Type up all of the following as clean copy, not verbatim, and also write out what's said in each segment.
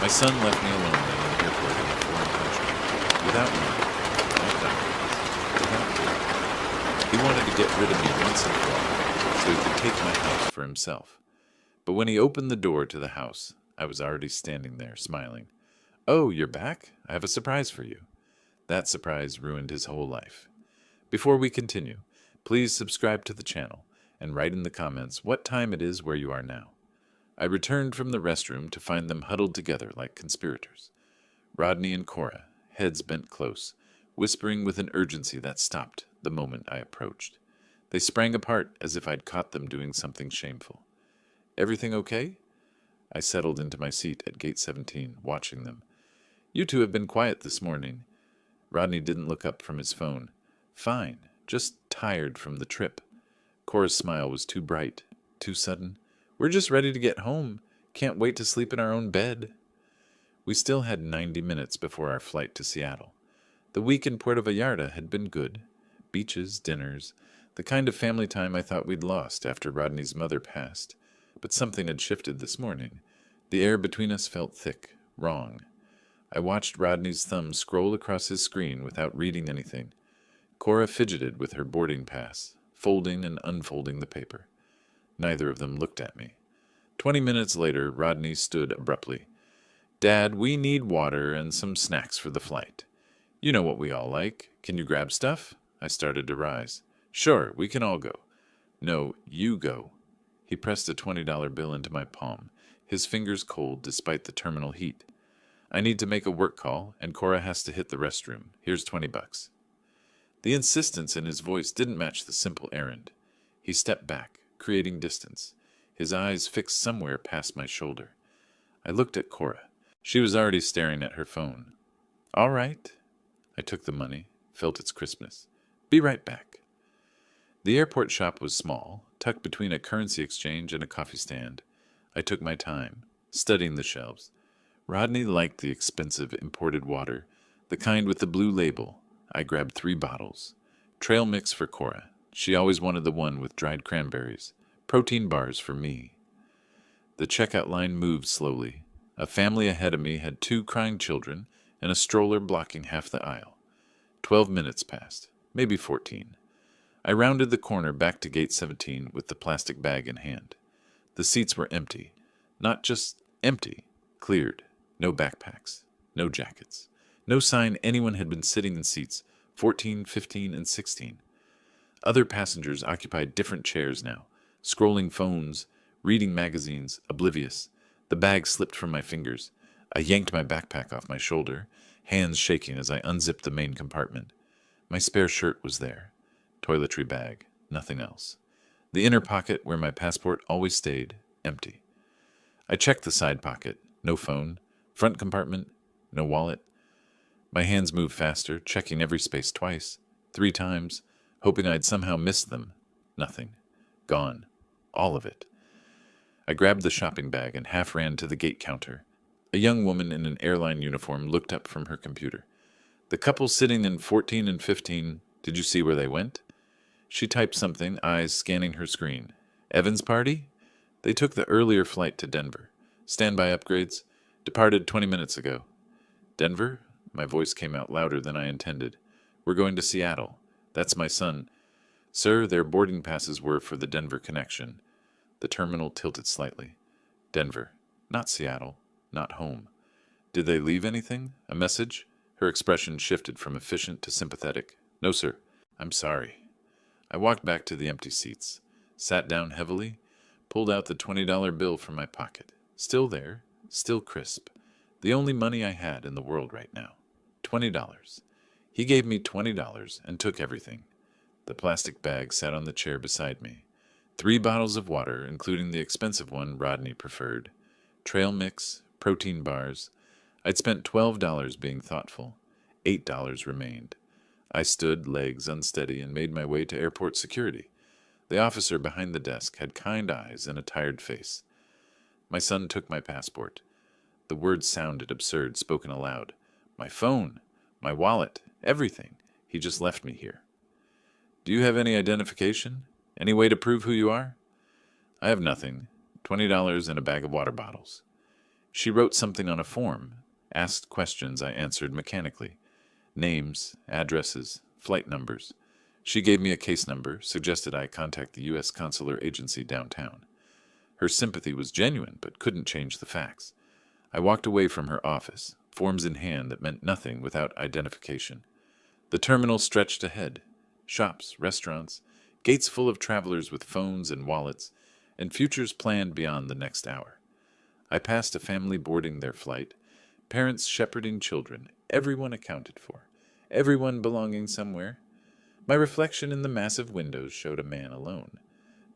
My son left me alone in an airport in a foreign country, without money, without documents, without food. He wanted to get rid of me once and for all, so he could take my house for himself. But when he opened the door to the house, I was already standing there, smiling. "Oh, you're back? I have a surprise for you." That surprise ruined his whole life. Before we continue, please subscribe to the channel and write in the comments what time it is where you are now. I returned from the restroom to find them huddled together like conspirators. Rodney and Cora, heads bent close, whispering with an urgency that stopped the moment I approached. They sprang apart as if I'd caught them doing something shameful. "Everything okay?" I settled into my seat at gate 17, watching them. "You two have been quiet this morning." Rodney didn't look up from his phone. "Fine, just tired from the trip." Cora's smile was too bright, too sudden. "We're just ready to get home. Can't wait to sleep in our own bed." We still had 90 minutes before our flight to Seattle. The week in Puerto Vallarta had been good. Beaches, dinners, the kind of family time I thought we'd lost after Rodney's mother passed. But something had shifted this morning. The air between us felt thick, wrong. I watched Rodney's thumb scroll across his screen without reading anything. Cora fidgeted with her boarding pass, folding and unfolding the paper. Neither of them looked at me. 20 minutes later, Rodney stood abruptly. "Dad, we need water and some snacks for the flight. You know what we all like. Can you grab stuff?" I started to rise. "Sure, we can all go." "No, you go." He pressed a $20 bill into my palm, his fingers cold despite the terminal heat. "I need to make a work call, and Cora has to hit the restroom. Here's $20. The insistence in his voice didn't match the simple errand. He stepped back, creating distance, his eyes fixed somewhere past my shoulder. I looked at Cora. She was already staring at her phone. "All right." I took the money, felt its crispness. "Be right back." The airport shop was small, tucked between a currency exchange and a coffee stand. I took my time, studying the shelves. Rodney liked the expensive imported water, the kind with the blue label. I grabbed 3 bottles. Trail mix for Cora. She always wanted the one with dried cranberries. Protein bars for me. The checkout line moved slowly. A family ahead of me had 2 crying children and a stroller blocking half the aisle. 12 minutes passed, maybe 14. I rounded the corner back to gate 17 with the plastic bag in hand. The seats were empty. Not just empty, cleared. No backpacks, no jackets. No sign anyone had been sitting in seats 14, 15, and 16. Other passengers occupied different chairs now, scrolling phones, reading magazines, oblivious. The bag slipped from my fingers. I yanked my backpack off my shoulder, hands shaking as I unzipped the main compartment. My spare shirt was there. Toiletry bag, nothing else. The inner pocket where my passport always stayed, empty. I checked the side pocket, no phone. Front compartment, no wallet. My hands moved faster, checking every space twice, 3 times, hoping I'd somehow missed them. Nothing. Gone. All of it. I grabbed the shopping bag and half ran to the gate counter. A young woman in an airline uniform looked up from her computer. "The couple sitting in 14 and 15, did you see where they went?" She typed something, eyes scanning her screen. "Evans party?" "They took the earlier flight to Denver. Standby upgrades. Departed 20 minutes ago." "Denver?" My voice came out louder than I intended. "We're going to Seattle. That's my son." "Sir, their boarding passes were for the Denver connection." The terminal tilted slightly. "Denver. Not Seattle. Not home." "Did they leave anything? A message?" Her expression shifted from efficient to sympathetic. "No, sir. I'm sorry." I walked back to the empty seats, sat down heavily, pulled out the $20 bill from my pocket. Still there, still crisp. The only money I had in the world right now. $20. He gave me $20 and took everything. The plastic bag sat on the chair beside me. 3 bottles of water, including the expensive one Rodney preferred. Trail mix, protein bars. I'd spent $12 being thoughtful. $8 remained. I stood, legs unsteady, and made my way to airport security. The officer behind the desk had kind eyes and a tired face. My son took my passport. The words sounded absurd, spoken aloud. My phone, my wallet, everything. He just left me here. "Do you have any identification? Any way to prove who you are?" "I have nothing. $20 and a bag of water bottles." She wrote something on a form, asked questions I answered mechanically. Names, addresses, flight numbers. She gave me a case number, suggested I contact the U.S. Consular Agency downtown. Her sympathy was genuine, but couldn't change the facts. I walked away from her office, forms in hand that meant nothing without identification. The terminal stretched ahead. Shops, restaurants, gates full of travelers with phones and wallets, and futures planned beyond the next hour. I passed a family boarding their flight, parents shepherding children, everyone accounted for, everyone belonging somewhere. My reflection in the massive windows showed a man alone.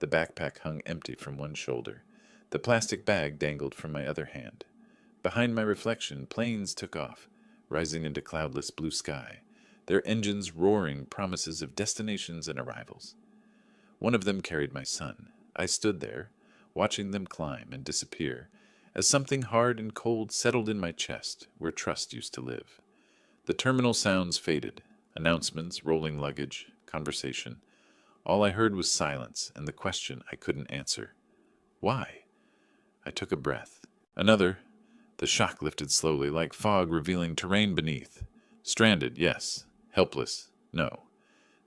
The backpack hung empty from one shoulder. The plastic bag dangled from my other hand. Behind my reflection, planes took off, rising into cloudless blue sky, their engines roaring promises of destinations and arrivals. One of them carried my son. I stood there, watching them climb and disappear, as something hard and cold settled in my chest, where trust used to live. The terminal sounds faded, announcements, rolling luggage, conversation. All I heard was silence and the question I couldn't answer. Why? I took a breath. Another. The shock lifted slowly, like fog revealing terrain beneath. Stranded, yes. Helpless, no.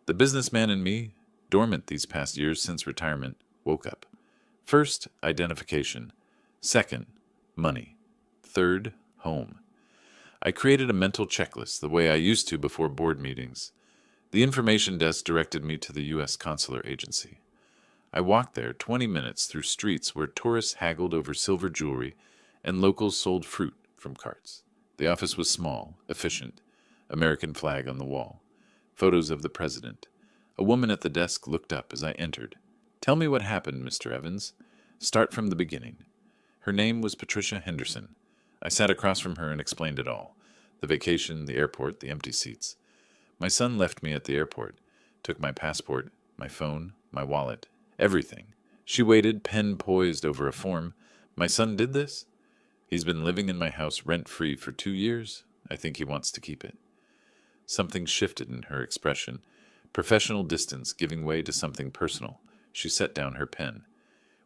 The businessman in me, dormant these past years since retirement, woke up. First, identification. Second, money. Third, home. I created a mental checklist the way I used to before board meetings. The information desk directed me to the U.S. Consular Agency. I walked there 20 minutes through streets where tourists haggled over silver jewelry and locals sold fruit from carts. The office was small, efficient, American flag on the wall, photos of the president. A woman at the desk looked up as I entered. "Tell me what happened, Mr. Evans. Start from the beginning." Her name was Patricia Henderson. I sat across from her and explained it all. The vacation, the airport, the empty seats. My son left me at the airport, took my passport, my phone, my wallet, everything. She waited, pen poised over a form. My son did this? He's been living in my house rent-free for 2 years. I think he wants to keep it. Something shifted in her expression. Professional distance giving way to something personal. She set down her pen.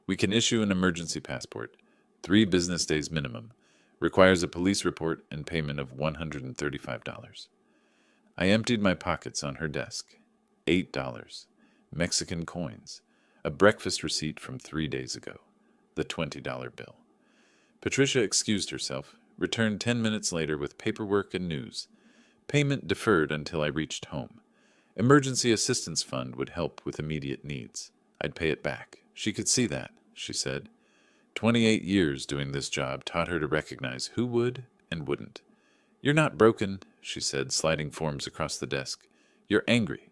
"We can issue an emergency passport. 3 business days minimum. Requires a police report and payment of $135. I emptied my pockets on her desk. $8. Mexican coins. A breakfast receipt from 3 days ago. The $20 bill. Patricia excused herself, returned 10 minutes later with paperwork and news. Payment deferred until I reached home. Emergency assistance fund would help with immediate needs. I'd pay it back. She could see that, she said. 28 years doing this job taught her to recognize who would and wouldn't. "You're not broken," she said, sliding forms across the desk. "You're angry.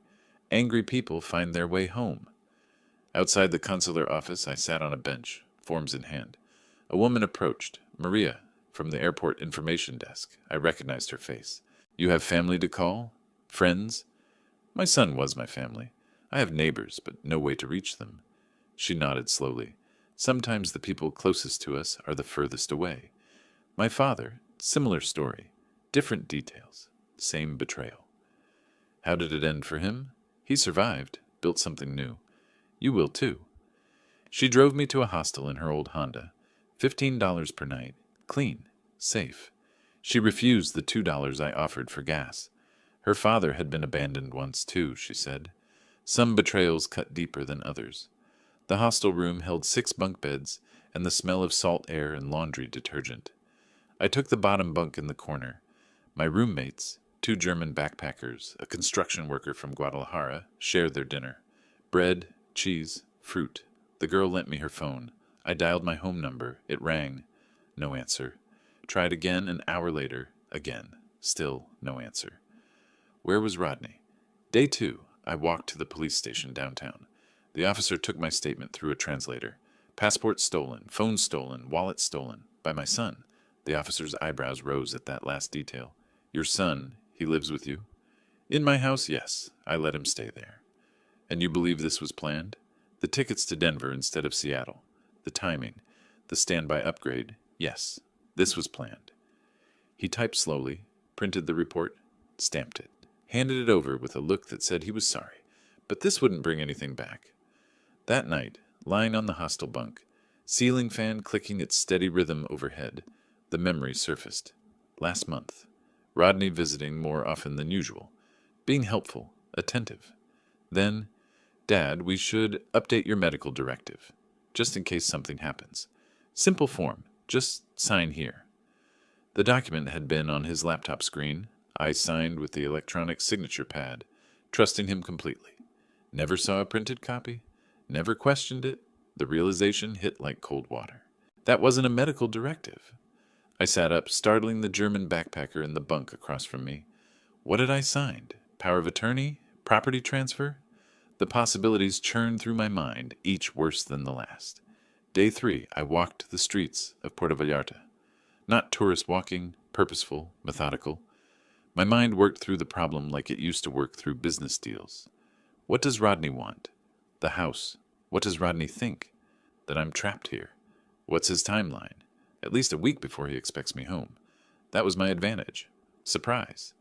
Angry people find their way home." Outside the consular office, I sat on a bench, forms in hand. A woman approached, Maria, from the airport information desk. I recognized her face. "You have family to call? Friends?" My son was my family. I have neighbors, but no way to reach them. She nodded slowly. Sometimes the people closest to us are the furthest away. My father, similar story. Different details. Same betrayal. How did it end for him? He survived, built something new. You will too. She drove me to a hostel in her old Honda. $15 per night. Clean. Safe. She refused the $2 I offered for gas. Her father had been abandoned once too, she said. Some betrayals cut deeper than others. The hostel room held 6 bunk beds and the smell of salt air and laundry detergent. I took the bottom bunk in the corner. My roommates, 2 German backpackers, a construction worker from Guadalajara, shared their dinner. Bread, cheese, fruit. The girl lent me her phone. I dialed my home number. It rang. No answer. Tried again an hour later. Again. Still no answer. Where was Rodney? Day 2. I walked to the police station downtown. The officer took my statement through a translator. Passport stolen, phone stolen, wallet stolen. By my son. The officer's eyebrows rose at that last detail. Your son, he lives with you? In my house, yes. I let him stay there. And you believe this was planned? The tickets to Denver instead of Seattle. The timing. The standby upgrade. Yes. This was planned. He typed slowly, printed the report, stamped it, handed it over with a look that said he was sorry, but this wouldn't bring anything back. That night, lying on the hostel bunk, ceiling fan clicking its steady rhythm overhead, The memory surfaced. Last month. Rodney visiting more often than usual. Being helpful, attentive. Then, Dad, we should update your medical directive, just in case something happens. Simple form, just sign here. The document had been on his laptop screen. I signed with the electronic signature pad, trusting him completely. Never saw a printed copy, never questioned it. The realization hit like cold water. That wasn't a medical directive. I sat up, startling the German backpacker in the bunk across from me. What had I signed? Power of attorney? Property transfer? The possibilities churned through my mind, each worse than the last. Day 3, I walked the streets of Puerto Vallarta. Not tourist walking, purposeful, methodical. My mind worked through the problem like it used to work through business deals. What does Rodney want? The house. What does Rodney think? That I'm trapped here. What's his timeline? At least a week before he expects me home. That was my advantage. Surprise.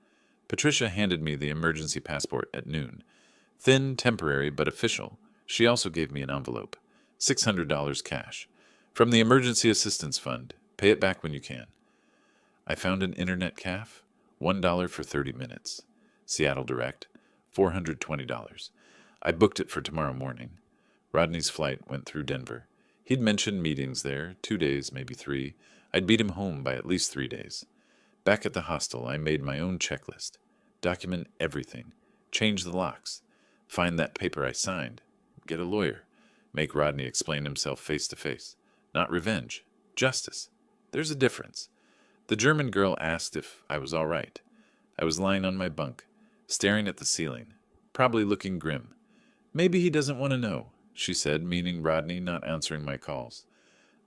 Patricia handed me the emergency passport at noon. Thin, temporary, but official. She also gave me an envelope. $600 cash. From the Emergency Assistance Fund. Pay it back when you can. I found an internet cafe. $1 for 30 minutes. Seattle Direct. $420. I booked it for tomorrow morning. Rodney's flight went through Denver. He'd mentioned meetings there, 2 days, maybe 3. I'd beat him home by at least 3 days. Back at the hostel, I made my own checklist. Document everything. Change the locks. Find that paper I signed. Get a lawyer. Make Rodney explain himself face to face. Not revenge. Justice. There's a difference. The German girl asked if I was all right. I was lying on my bunk, staring at the ceiling, probably looking grim. Maybe he doesn't want to know, she said, meaning Rodney not answering my calls.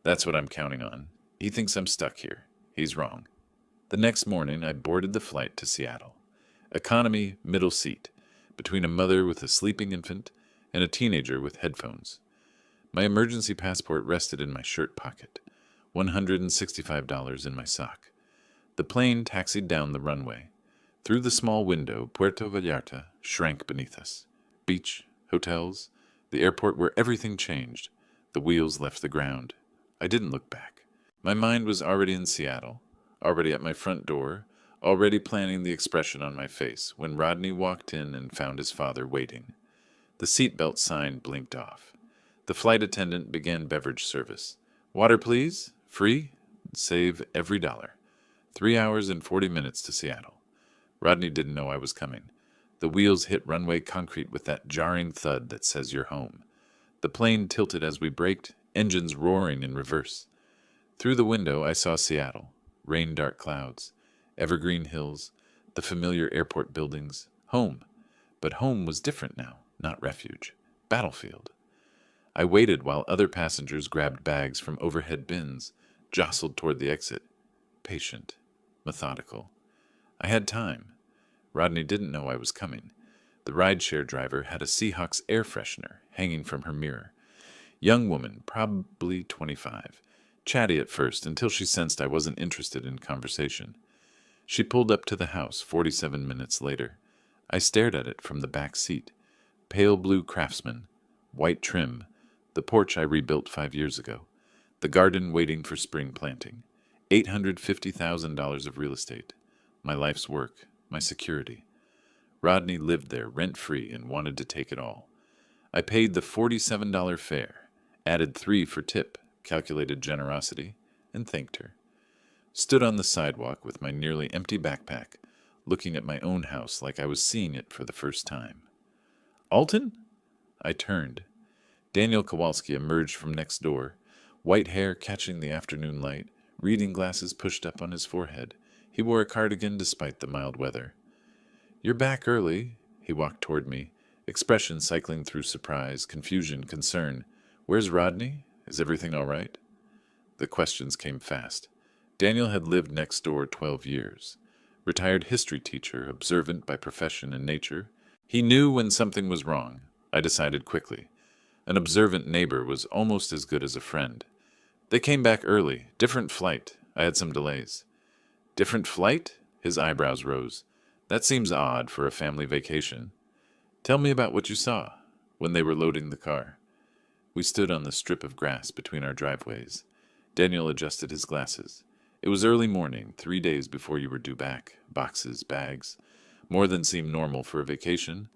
That's what I'm counting on. He thinks I'm stuck here. He's wrong. The next morning, I boarded the flight to Seattle. Economy, middle seat, between a mother with a sleeping infant and a teenager with headphones. My emergency passport rested in my shirt pocket, $165 in my sock. The plane taxied down the runway. Through the small window, Puerto Vallarta shrank beneath us. Beach, hotels, the airport where everything changed. The wheels left the ground. I didn't look back. My mind was already in Seattle, already at my front door, already planning the expression on my face when Rodney walked in and found his father waiting. The seatbelt sign blinked off. The flight attendant began beverage service. Water, please? Free? Save every dollar. 3 hours and 40 minutes to Seattle. Rodney didn't know I was coming. The wheels hit runway concrete with that jarring thud that says you're home. The plane tilted as we braked, engines roaring in reverse. Through the window I saw Seattle, rain-dark clouds, evergreen hills, the familiar airport buildings, home. But home was different now, not refuge. Battlefield. I waited while other passengers grabbed bags from overhead bins, jostled toward the exit. Patient, methodical. I had time. Rodney didn't know I was coming. The rideshare driver had a Seahawks air freshener hanging from her mirror. Young woman, probably 25. Chatty at first until she sensed I wasn't interested in conversation. She pulled up to the house 47 minutes later. I stared at it from the back seat. Pale blue Craftsman, white trim, the porch I rebuilt 5 years ago, the garden waiting for spring planting, $850,000 of real estate, my life's work, my security. Rodney lived there rent-free and wanted to take it all. I paid the $47 fare, added $3 for tip, calculated generosity, and thanked her. Stood on the sidewalk with my nearly empty backpack, looking at my own house like I was seeing it for the first time. Alton? I turned. Daniel Kowalski emerged from next door, white hair catching the afternoon light, reading glasses pushed up on his forehead. He wore a cardigan despite the mild weather. You're back early. He walked toward me, expression cycling through surprise, confusion, concern. Where's Rodney? Is everything all right? The questions came fast. Daniel had lived next door 12 years. Retired history teacher, observant by profession and nature. He knew when something was wrong. I decided quickly. An observant neighbor was almost as good as a friend. They came back early. Different flight. I had some delays. Different flight? His eyebrows rose. That seems odd for a family vacation. Tell me about what you saw when they were loading the car. We stood on the strip of grass between our driveways. Daniel adjusted his glasses. It was early morning, 3 days before you were due back. Boxes, bags. More than seemed normal for a vacation.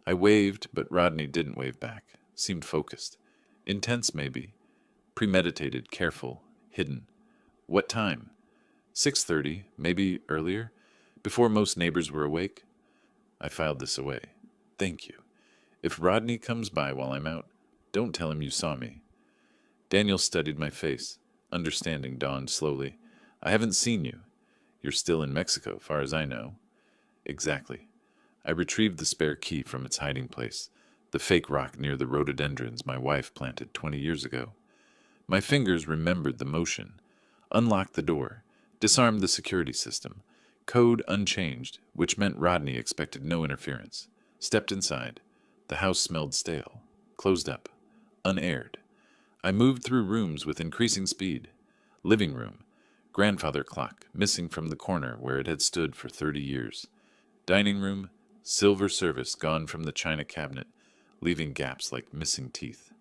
I waved, but Rodney didn't wave back. Seemed focused. Intense, maybe. Premeditated, careful, hidden. What time? 6:30, maybe earlier, before most neighbors were awake. I filed this away. Thank you. If Rodney comes by while I'm out, don't tell him you saw me. Daniel studied my face. Understanding dawned slowly. I haven't seen you. You're still in Mexico, far as I know. Exactly. I retrieved the spare key from its hiding place, the fake rock near the rhododendrons my wife planted 20 years ago. My fingers remembered the motion. Unlocked the door. Disarmed the security system. Code unchanged, which meant Rodney expected no interference. Stepped inside. The house smelled stale. Closed up. Unaired. I moved through rooms with increasing speed. Living room. Grandfather clock, missing from the corner where it had stood for 30 years. Dining room. Silver service gone from the china cabinet, leaving gaps like missing teeth.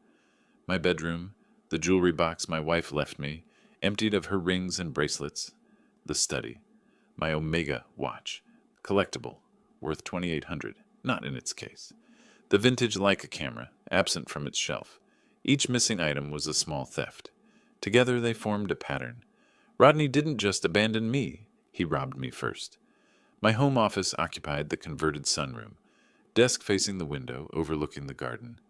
My bedroom. The jewelry box my wife left me, emptied of her rings and bracelets. The study. My Omega watch. Collectible. Worth $2,800. Not in its case. The vintage Leica camera, absent from its shelf. Each missing item was a small theft. Together they formed a pattern. Rodney didn't just abandon me. He robbed me first. My home office occupied the converted sunroom. Desk facing the window, overlooking the garden.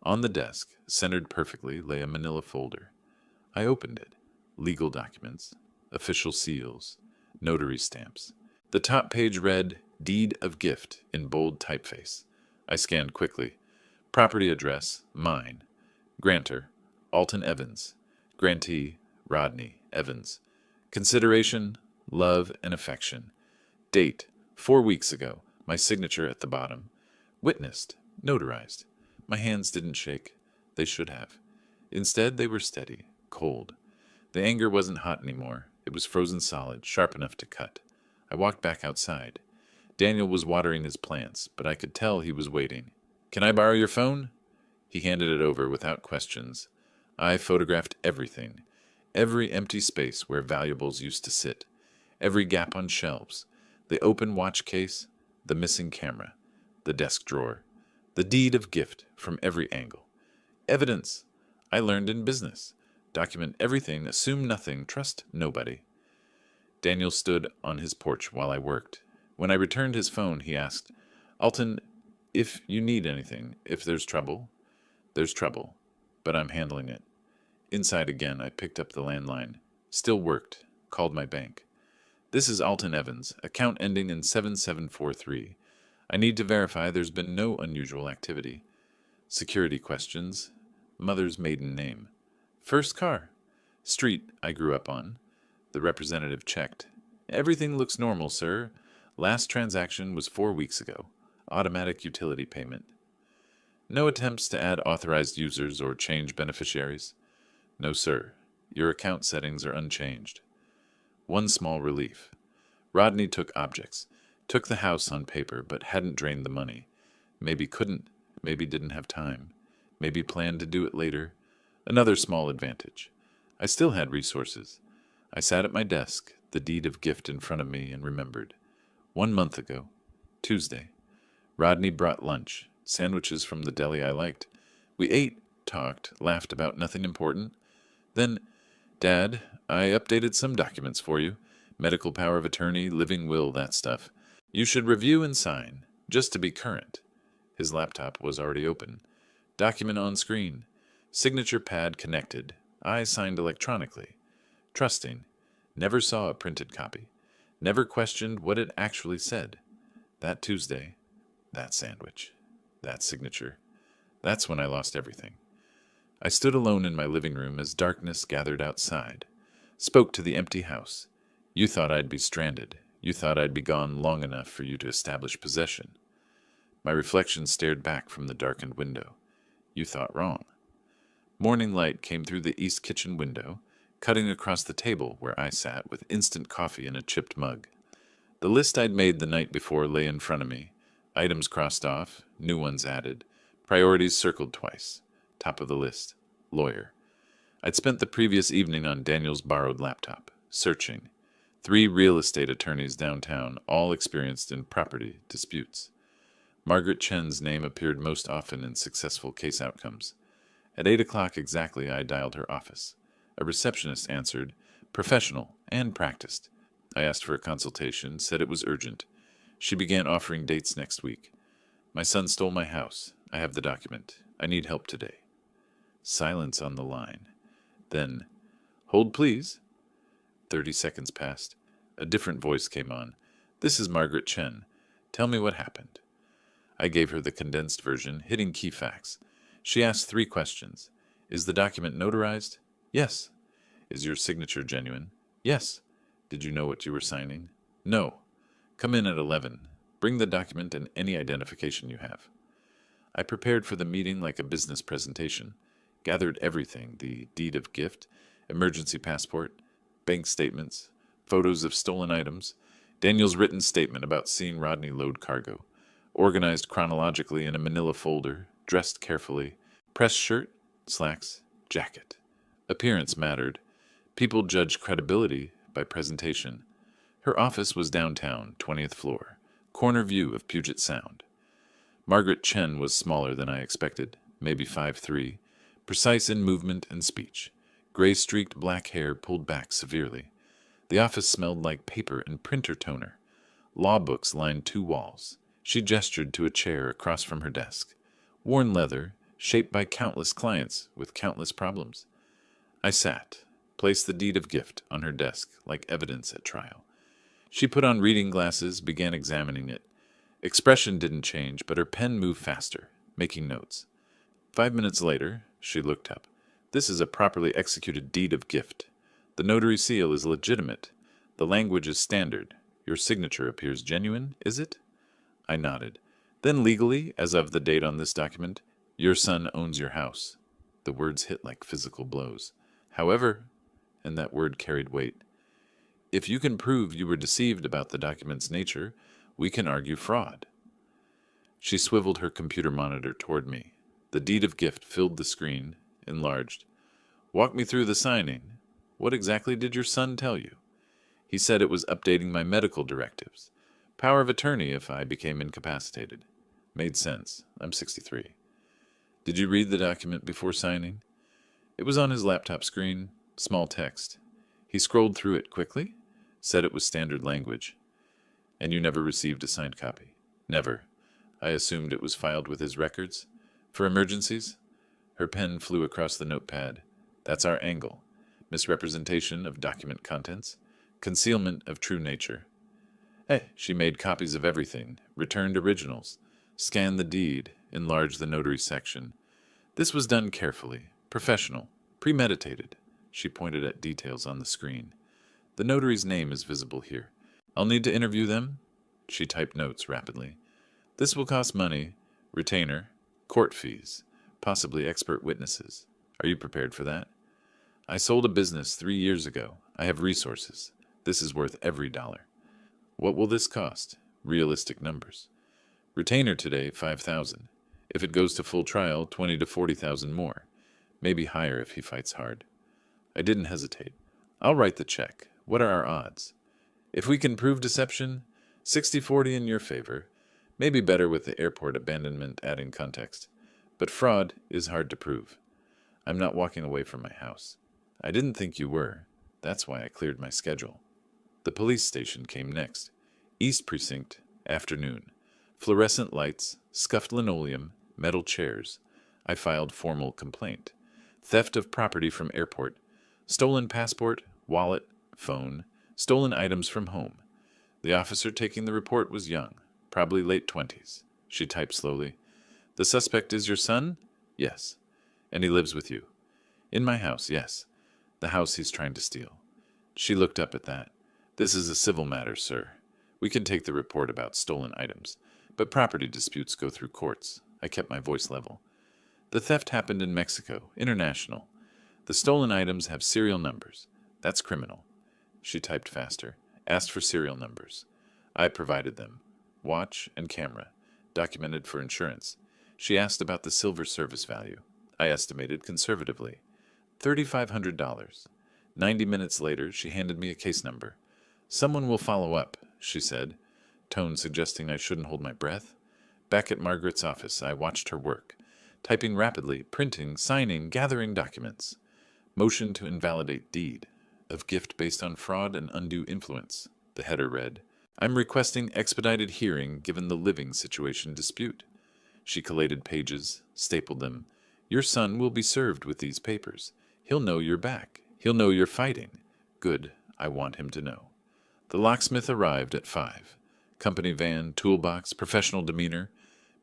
On the desk, centered perfectly, lay a manila folder. I opened it. Legal documents. Official seals. Notary stamps. The top page read, Deed of Gift, in bold typeface. I scanned quickly. Property address, mine. Grantor, Alton Evans. Grantee, Rodney Evans. Consideration, love and affection. Date, 4 weeks ago. My signature at the bottom. Witnessed, notarized. My hands didn't shake. They should have. Instead, they were steady, cold. The anger wasn't hot anymore. It was frozen solid, sharp enough to cut. I walked back outside. Daniel was watering his plants, but I could tell he was waiting. Can I borrow your phone? He handed it over without questions. I photographed everything. Every empty space where valuables used to sit. Every gap on shelves. The open watch case. The missing camera. The desk drawer. The deed of gift from every angle. Evidence. I learned in business. Document everything, assume nothing, trust nobody. Daniel stood on his porch while I worked. When I returned his phone, he asked, Alton, if you need anything, if there's trouble. There's trouble, but I'm handling it. Inside again, I picked up the landline. Still worked. Called my bank. This is Alton Evans, account ending in 7743. I need to verify there's been no unusual activity. Security questions. Mother's maiden name. First car. Street I grew up on. The representative checked. Everything looks normal, sir. Last transaction was 4 weeks ago. Automatic utility payment. No attempts to add authorized users or change beneficiaries? No, sir. Your account settings are unchanged. One small relief. Rodney took objects. Took the house on paper, but hadn't drained the money. Maybe couldn't. Maybe didn't have time. Maybe planned to do it later. Another small advantage. I still had resources. I sat at my desk, the deed of gift in front of me, and remembered. 1 month ago. Tuesday. Rodney brought lunch. Sandwiches from the deli I liked. We ate, talked, laughed about nothing important. Then, Dad, I updated some documents for you. Medical power of attorney, living will, that stuff. You should review and sign, just to be current. His laptop was already open. Document on screen. Signature pad connected. I signed electronically. Trusting. Never saw a printed copy. Never questioned what it actually said. That Tuesday. That sandwich. That signature. That's when I lost everything. I stood alone in my living room as darkness gathered outside. Spoke to the empty house. You thought I'd be stranded. You thought I'd be gone long enough for you to establish possession. My reflection stared back from the darkened window. You thought wrong. Morning light came through the east kitchen window, cutting across the table where I sat with instant coffee in a chipped mug. The list I'd made the night before lay in front of me. Items crossed off, new ones added, priorities circled twice. Top of the list, lawyer. I'd spent the previous evening on Daniel's borrowed laptop. Searching. 3 real estate attorneys downtown, all experienced in property disputes. Margaret Chen's name appeared most often in successful case outcomes. At 8 o'clock exactly, I dialed her office. A receptionist answered, professional and practiced. I asked for a consultation, said it was urgent. She began offering dates next week. My son stole my house. I have the document. I need help today. Silence on the line. Then, hold please. 30 seconds passed. A different voice came on. This is Margaret Chen. Tell me what happened. I gave her the condensed version, hitting key facts. She asked 3 questions. Is the document notarized? Yes. Is your signature genuine? Yes. Did you know what you were signing? No. Come in at 11. Bring the document and any identification you have. I prepared for the meeting like a business presentation. Gathered everything, the deed of gift, emergency passport, bank statements, photos of stolen items, Daniel's written statement about seeing Rodney load cargo, organized chronologically in a manila folder, dressed carefully, pressed shirt, slacks, jacket. Appearance mattered. People judged credibility by presentation. Her office was downtown, 20th floor, corner view of Puget Sound. Margaret Chen was smaller than I expected, maybe 5'3", precise in movement and speech. Gray-streaked black hair pulled back severely. The office smelled like paper and printer toner. Law books lined 2 walls. She gestured to a chair across from her desk. Worn leather, shaped by countless clients with countless problems. I sat, placed the deed of gift on her desk like evidence at trial. She put on reading glasses, began examining it. Expression didn't change, but her pen moved faster, making notes. 5 minutes later, she looked up. This is a properly executed deed of gift. The notary seal is legitimate. The language is standard. Your signature appears genuine, is it? I nodded. Then legally, as of the date on this document, your son owns your house. The words hit like physical blows. However, and that word carried weight, if you can prove you were deceived about the document's nature, we can argue fraud. She swiveled her computer monitor toward me. The deed of gift filled the screen, enlarged. Walk me through the signing. What exactly did your son tell you? He said it was updating my medical directives. Power of attorney if I became incapacitated. Made sense. I'm 63. Did you read the document before signing? It was on his laptop screen, small text. He scrolled through it quickly, said it was standard language. And you never received a signed copy? Never. I assumed it was filed with his records. For emergencies? Her pen flew across the notepad. That's our angle. Misrepresentation of document contents. Concealment of true nature. She made copies of everything, returned originals, scanned the deed, enlarged the notary section. This was done carefully, professional, premeditated. She pointed at details on the screen. The notary's name is visible here. I'll need to interview them. She typed notes rapidly. This will cost money, retainer, court fees, possibly expert witnesses. Are you prepared for that? I sold a business 3 years ago. I have resources. This is worth every dollar. What will this cost? Realistic numbers. Retainer today, $5,000. If it goes to full trial, $20,000 to $40,000 more. Maybe higher if he fights hard. I didn't hesitate. I'll write the check. What are our odds? If we can prove deception, 60-40 in your favor. Maybe better with the airport abandonment adding context. But fraud is hard to prove. I'm not walking away from my house. I didn't think you were. That's why I cleared my schedule. The police station came next. East Precinct, afternoon. Fluorescent lights, scuffed linoleum, metal chairs. I filed formal complaint. Theft of property from airport. Stolen passport, wallet, phone. Stolen items from home. The officer taking the report was young, probably late 20s. She typed slowly. The suspect is your son? Yes. And he lives with you? In my house, yes. The house he's trying to steal. She looked up at that. This is a civil matter, sir. We can take the report about stolen items, but property disputes go through courts. I kept my voice level. The theft happened in Mexico, international. The stolen items have serial numbers. That's criminal. She typed faster, asked for serial numbers. I provided them. Watch and camera, documented for insurance. She asked about the silver service value. I estimated conservatively. $3,500. 90 minutes later, she handed me a case number. "Someone will follow up," she said, tone suggesting I shouldn't hold my breath. Back at Margaret's office, I watched her work, typing rapidly, printing, signing, gathering documents. "Motion to invalidate deed of gift based on fraud and undue influence," the header read. "I'm requesting expedited hearing given the living situation dispute." She collated pages, stapled them. "Your son will be served with these papers. He'll know you're back. He'll know you're fighting. Good. I want him to know." The locksmith arrived at 5. Company van, toolbox, professional demeanor,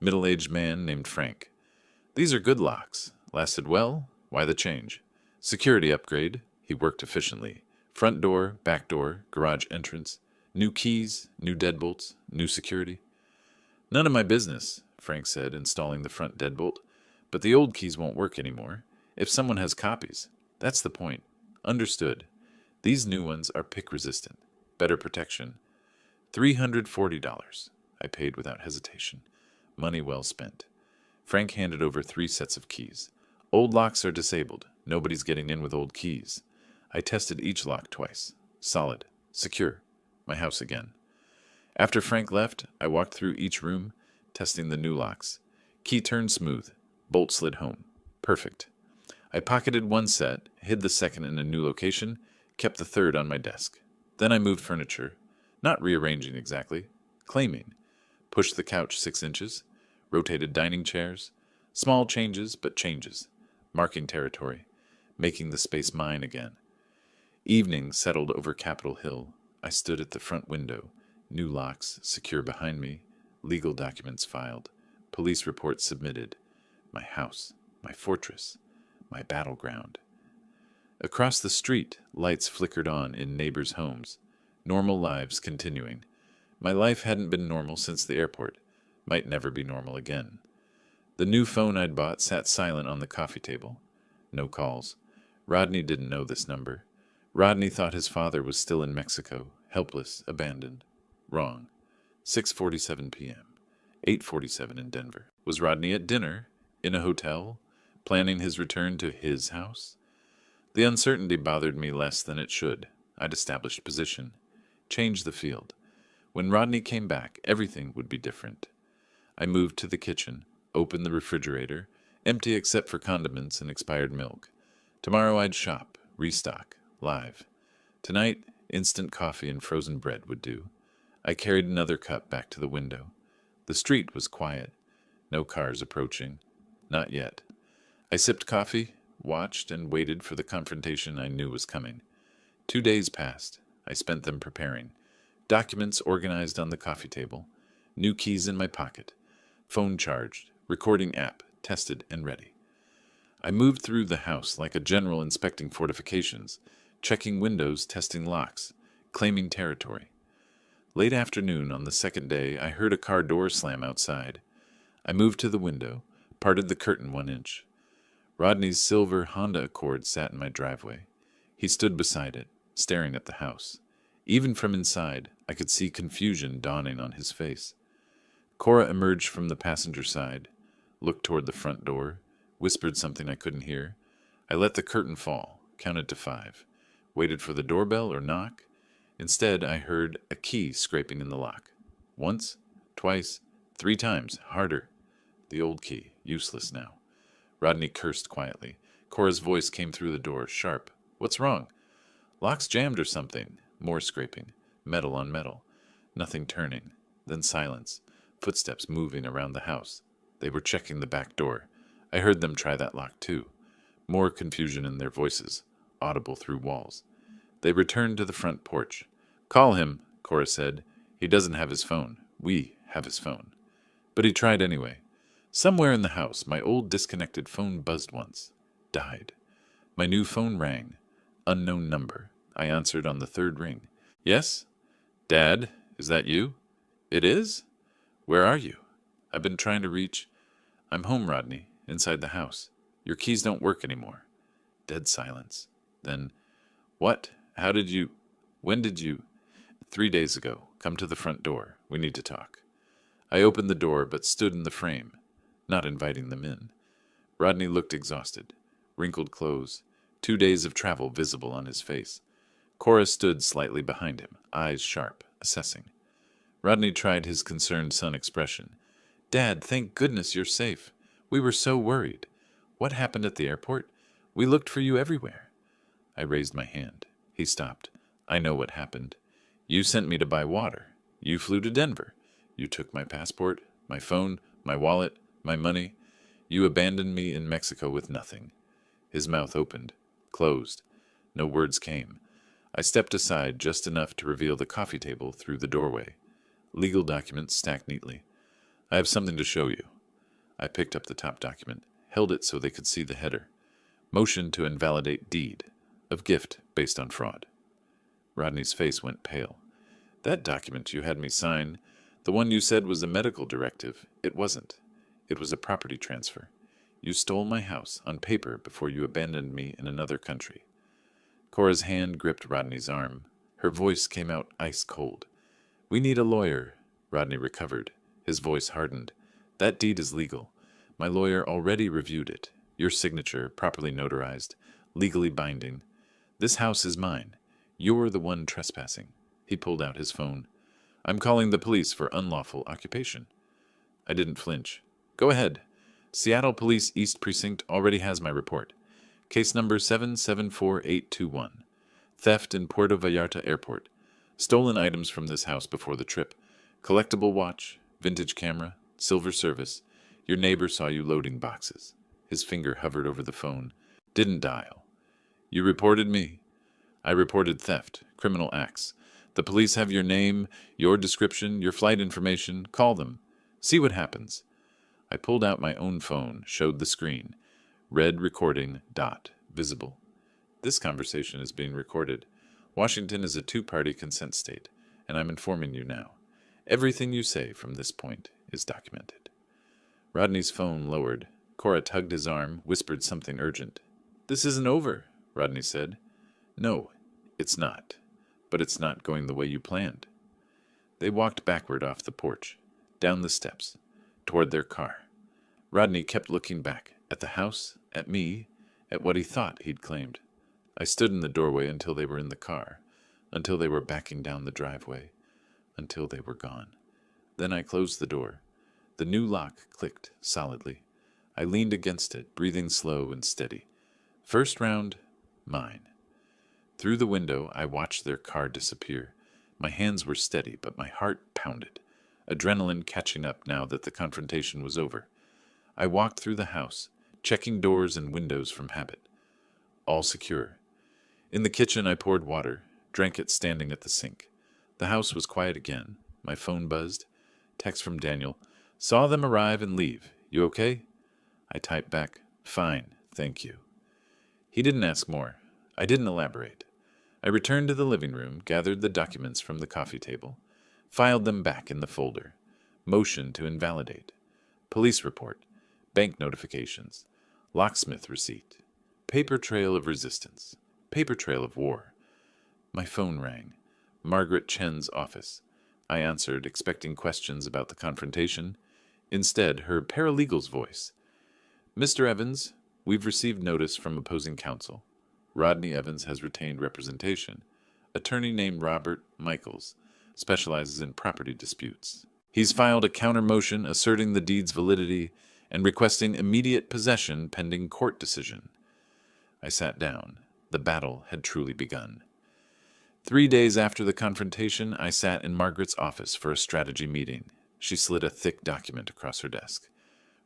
middle-aged man named Frank. "These are good locks. Lasted well? Why the change?" "Security upgrade." He worked efficiently. "Front door, back door, garage entrance. New keys, new deadbolts, new security." "None of my business," Frank said, installing the front deadbolt. "But the old keys won't work anymore. If someone has copies. That's the point." "Understood. These new ones are pick-resistant. Better protection." $340. I paid without hesitation. Money well spent. Frank handed over 3 sets of keys. "Old locks are disabled. Nobody's getting in with old keys." I tested each lock twice. Solid. Secure. My house again. After Frank left, I walked through each room, testing the new locks. Key turned smooth. Bolt slid home. Perfect. I pocketed 1 set, hid the second in a new location, kept the third on my desk. Then I moved furniture. Not rearranging exactly. Claiming. Pushed the couch 6 inches. Rotated dining chairs. Small changes, but changes. Marking territory. Making the space mine again. Evening settled over Capitol Hill. I stood at the front window. New locks secure behind me. Legal documents filed. Police reports submitted. My house. My fortress. My battleground. Across the street, lights flickered on in neighbors' homes. Normal lives continuing. My life hadn't been normal since the airport. Might never be normal again. The new phone I'd bought sat silent on the coffee table. No calls. Rodney didn't know this number. Rodney thought his father was still in Mexico, helpless, abandoned. Wrong. 6:47 p.m. 8:47 in Denver. Was Rodney at dinner? In a hotel? Planning his return to his house? The uncertainty bothered me less than it should. I'd established position. Changed the field. When Rodney came back, everything would be different. I moved to the kitchen, opened the refrigerator, empty except for condiments and expired milk. Tomorrow I'd shop, restock, live. Tonight, instant coffee and frozen bread would do. I carried another cup back to the window. The street was quiet. No cars approaching. Not yet. I sipped coffee, watched, and waited for the confrontation I knew was coming. 2 days passed. I spent them preparing. Documents organized on the coffee table. New keys in my pocket. Phone charged. Recording app tested and ready. I moved through the house like a general inspecting fortifications, checking windows, testing locks, claiming territory. Late afternoon on the second day, I heard a car door slam outside. I moved to the window, parted the curtain 1 inch. Rodney's silver Honda Accord sat in my driveway. He stood beside it, staring at the house. Even from inside, I could see confusion dawning on his face. Cora emerged from the passenger side, looked toward the front door, whispered something I couldn't hear. I let the curtain fall, counted to 5, waited for the doorbell or knock. Instead, I heard a key scraping in the lock. Once, twice, 3 times, harder. The old key, useless now. Rodney cursed quietly. Cora's voice came through the door, sharp. "What's wrong?" "Lock's jammed or something." More scraping. Metal on metal. Nothing turning. Then silence. Footsteps moving around the house. They were checking the back door. I heard them try that lock too. More confusion in their voices, audible through walls. They returned to the front porch. "Call him," Cora said. "He doesn't have his phone. We have his phone." But he tried anyway. Somewhere in the house, my old disconnected phone buzzed once. Died. My new phone rang. Unknown number. I answered on the 3rd ring. "Yes? Dad, is that you?" "It is? Where are you?" "I've been trying to reach—" "I'm home, Rodney, inside the house. Your keys don't work anymore." Dead silence. Then, "What? How did you— When did you—" "3 days ago. Come to the front door. We need to talk." I opened the door, but stood in the frame, not inviting them in. Rodney looked exhausted. Wrinkled clothes, 2 days of travel visible on his face. Cora stood slightly behind him, eyes sharp, assessing. Rodney tried his concerned son expression. "Dad, thank goodness you're safe. We were so worried. What happened at the airport? We looked for you everywhere." I raised my hand. He stopped. "I know what happened. You sent me to buy water. You flew to Denver. You took my passport, my phone, my wallet, my money. You abandoned me in Mexico with nothing." His mouth opened, closed. No words came. I stepped aside just enough to reveal the coffee table through the doorway. Legal documents stacked neatly. "I have something to show you." I picked up the top document, held it so they could see the header. "Motion to invalidate deed of gift based on fraud." Rodney's face went pale. "That document you had me sign, the one you said was a medical directive, it wasn't. It was a property transfer. You stole my house on paper before you abandoned me in another country." Cora's hand gripped Rodney's arm. Her voice came out ice cold. "We need a lawyer." Rodney recovered. His voice hardened. "That deed is legal. My lawyer already reviewed it. Your signature, properly notarized, legally binding. This house is mine. You're the one trespassing." He pulled out his phone. "I'm calling the police for unlawful occupation." I didn't flinch. "Go ahead. Seattle Police East Precinct already has my report. Case number 774821. Theft in Puerto Vallarta Airport. Stolen items from this house before the trip. Collectible watch, vintage camera, silver service. Your neighbor saw you loading boxes." His finger hovered over the phone. Didn't dial. "You reported me." "I reported theft, criminal acts. The police have your name, your description, your flight information. Call them. See what happens." I pulled out my own phone, showed the screen. Red recording dot visible. "This conversation is being recorded. Washington is a two-party consent state, and I'm informing you now. Everything you say from this point is documented." Rodney's phone lowered. Cora tugged his arm, whispered something urgent. "This isn't over," Rodney said. "No, it's not. But it's not going the way you planned." They walked backward off the porch, down the steps, toward their car. Rodney kept looking back, at the house, at me, at what he thought he'd claimed. I stood in the doorway until they were in the car, until they were backing down the driveway, until they were gone. Then I closed the door. The new lock clicked solidly. I leaned against it, breathing slow and steady. First round, mine. Through the window, I watched their car disappear. My hands were steady, but my heart pounded, adrenaline catching up now that the confrontation was over. I walked through the house, checking doors and windows from habit. All secure. In the kitchen, I poured water, drank it standing at the sink. The house was quiet again. My phone buzzed. Text from Daniel. "Saw them arrive and leave. You okay?" I typed back, "Fine, thank you." He didn't ask more. I didn't elaborate. I returned to the living room, gathered the documents from the coffee table, filed them back in the folder. Motion to invalidate. Police report. Bank notifications. Locksmith receipt. Paper trail of resistance. Paper trail of war. My phone rang. Margaret Chen's office. I answered, expecting questions about the confrontation. Instead, her paralegal's voice. "Mr. Evans, we've received notice from opposing counsel. Rodney Evans has retained representation. Attorney named Robert Michaels specializes in property disputes. He's filed a counter motion asserting the deed's validity and requesting immediate possession pending court decision." I sat down. The battle had truly begun. 3 days after the confrontation, I sat in Margaret's office for a strategy meeting. She slid a thick document across her desk.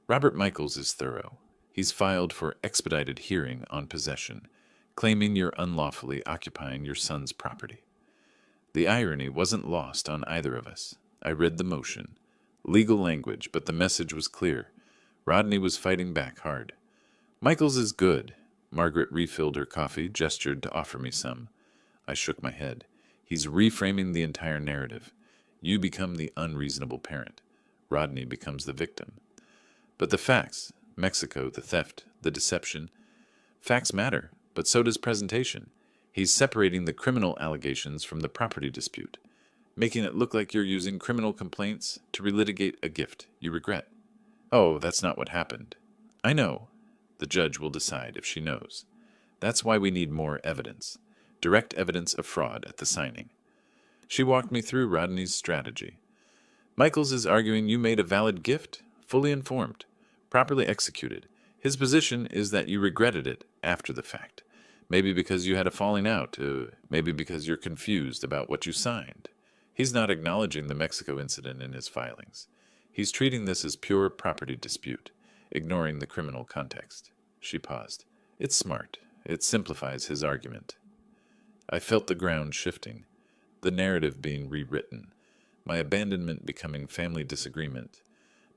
"Robert Michaels is thorough. He's filed for expedited hearing on possession, claiming you're unlawfully occupying your son's property." The irony wasn't lost on either of us. I read the motion. Legal language, but the message was clear. Rodney was fighting back hard. "Michaels is good." Margaret refilled her coffee, gestured to offer me some. I shook my head. "He's reframing the entire narrative. You become the unreasonable parent. Rodney becomes the victim. But the facts, Mexico, the theft, the deception, facts matter, but so does presentation. He's separating the criminal allegations from the property dispute, making it look like you're using criminal complaints to relitigate a gift you regret. Oh, that's not what happened. I know. The judge will decide if she knows. That's why we need more evidence. Direct evidence of fraud at the signing. She walked me through Rodney's strategy. Michaels is arguing you made a valid gift, fully informed, properly executed. His position is that you regretted it after the fact. Maybe because you had a falling out, maybe because you're confused about what you signed. He's not acknowledging the Mexico incident in his filings. He's treating this as pure property dispute, ignoring the criminal context. She paused. It's smart. It simplifies his argument. I felt the ground shifting, the narrative being rewritten, my abandonment becoming family disagreement,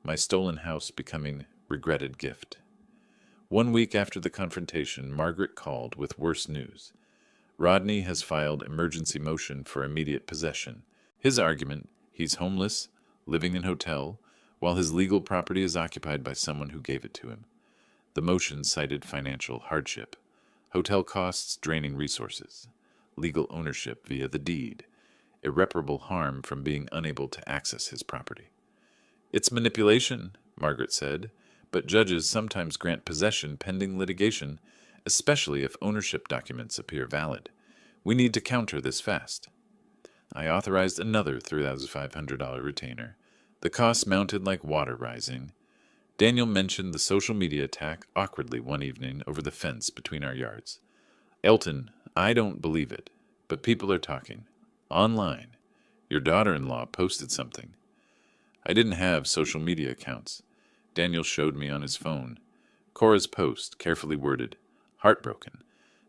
my stolen house becoming regretted gift. 1 week after the confrontation, Margaret called with worse news. Rodney has filed emergency motion for immediate possession. His argument, he's homeless, living in hotel, while his legal property is occupied by someone who gave it to him. The motion cited financial hardship, hotel costs draining resources, legal ownership via the deed, irreparable harm from being unable to access his property. It's manipulation, Margaret said, but judges sometimes grant possession pending litigation, especially if ownership documents appear valid. We need to counter this fast. I authorized another $3,500 retainer. The costs mounted like water rising. Daniel mentioned the social media attack awkwardly one evening over the fence between our yards. Elton, I don't believe it, but people are talking. Online. Your daughter-in-law posted something. I didn't have social media accounts. Daniel showed me on his phone. Cora's post, carefully worded. Heartbroken.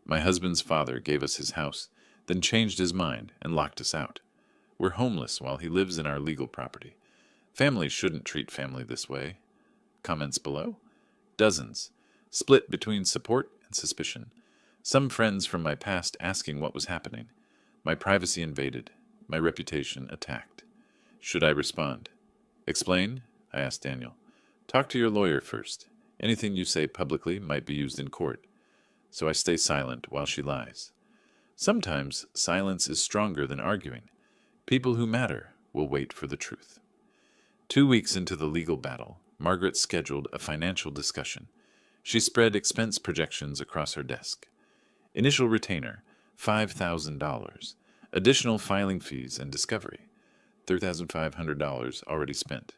My husband's father gave us his house, then changed his mind and locked us out. We're homeless while he lives in our legal property. Family shouldn't treat family this way. Comments below? Dozens. Split between support and suspicion. Some friends from my past asking what was happening. My privacy invaded. My reputation attacked. Should I respond? Explain? I asked Daniel. Talk to your lawyer first. Anything you say publicly might be used in court. So I stay silent while she lies. Sometimes silence is stronger than arguing. People who matter will wait for the truth. 2 weeks into the legal battle, Margaret scheduled a financial discussion. She spread expense projections across her desk. Initial retainer, $5,000. Additional filing fees and discovery, $3,500 already spent.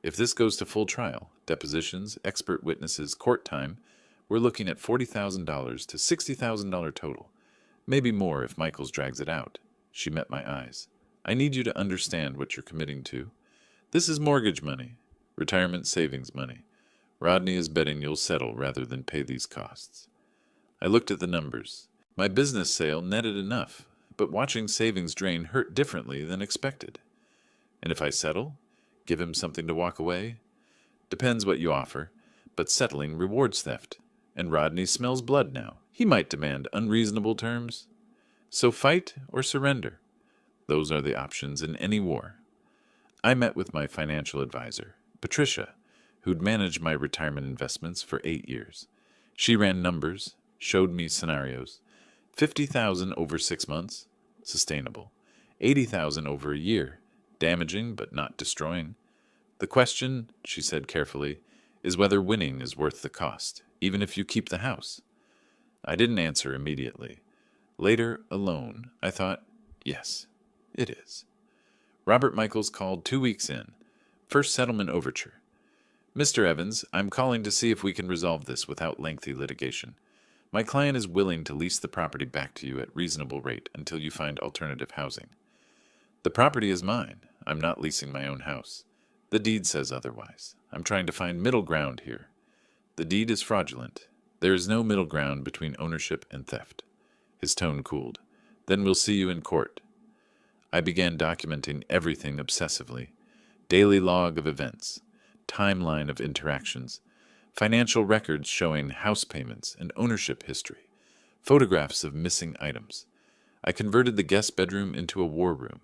If this goes to full trial, depositions, expert witnesses, court time, we're looking at $40,000 to $60,000 total. Maybe more if Michaels drags it out. She met my eyes. I need you to understand what you're committing to. This is mortgage money, retirement savings money. Rodney is betting you'll settle rather than pay these costs. I looked at the numbers. My business sale netted enough, but watching savings drain hurt differently than expected. And if I settle? Give him something to walk away? Depends what you offer, but settling rewards theft. And Rodney smells blood now. He might demand unreasonable terms. So fight or surrender. Those are the options in any war. I met with my financial advisor, Patricia, who'd managed my retirement investments for 8 years. She ran numbers, showed me scenarios. $50,000 over 6 months, sustainable. $80,000 over a year, damaging but not destroying. The question, she said carefully, is whether winning is worth the cost, even if you keep the house. I didn't answer immediately. Later, alone, I thought, yes, it is. Robert Michaels called 2 weeks in. First settlement overture. Mr. Evans, I'm calling to see if we can resolve this without lengthy litigation. My client is willing to lease the property back to you at reasonable rate until you find alternative housing. The property is mine. I'm not leasing my own house. The deed says otherwise. I'm trying to find middle ground here. The deed is fraudulent. There is no middle ground between ownership and theft. His tone cooled. Then we'll see you in court. I began documenting everything obsessively. Daily log of events. Timeline of interactions. Financial records showing house payments and ownership history. Photographs of missing items. I converted the guest bedroom into a war room.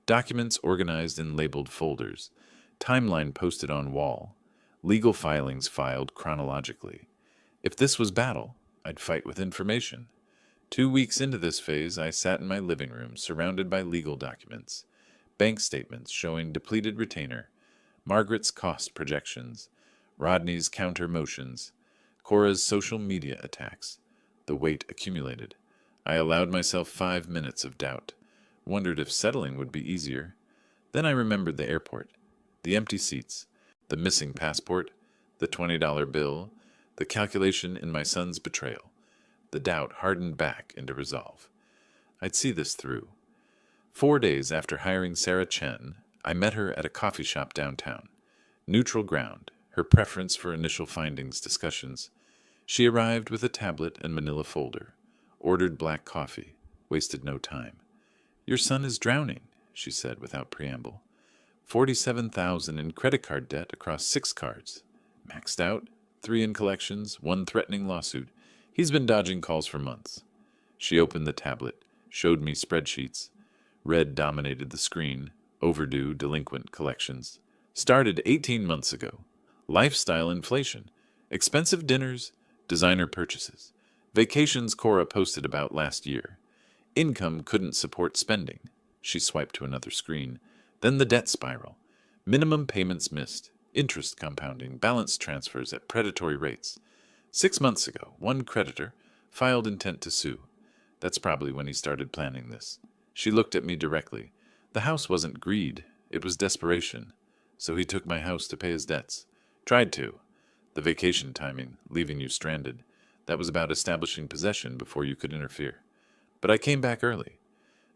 Documents organized in labeled folders. Timeline posted on wall. Legal filings filed chronologically. If this was battle, I'd fight with information. 2 weeks into this phase, I sat in my living room surrounded by legal documents. Bank statements showing depleted retainer. Margaret's cost projections. Rodney's counter motions. Cora's social media attacks. The weight accumulated. I allowed myself 5 minutes of doubt. Wondered if settling would be easier. Then I remembered the airport, the empty seats, the missing passport, the $20 bill, the calculation in my son's betrayal. The doubt hardened back into resolve. I'd see this through. 4 days after hiring Sarah Chen, I met her at a coffee shop downtown. Neutral ground, her preference for initial findings discussions. She arrived with a tablet and manila folder, ordered black coffee, wasted no time. "Your son is drowning," she said without preamble. 47,000 in credit card debt across 6 cards. Maxed out, 3 in collections, 1 threatening lawsuit. He's been dodging calls for months. She opened the tablet, showed me spreadsheets. Red dominated the screen. Overdue delinquent collections. Started 18 months ago. Lifestyle inflation. Expensive dinners, designer purchases. Vacations Cora posted about last year. Income couldn't support spending. She swiped to another screen. Then the debt spiral. Minimum payments missed. Interest compounding. Balance transfers at predatory rates. 6 months ago, one creditor filed intent to sue. That's probably when he started planning this. She looked at me directly. The house wasn't greed. It was desperation. So he took my house to pay his debts. Tried to. The vacation timing, leaving you stranded. That was about establishing possession before you could interfere. But I came back early.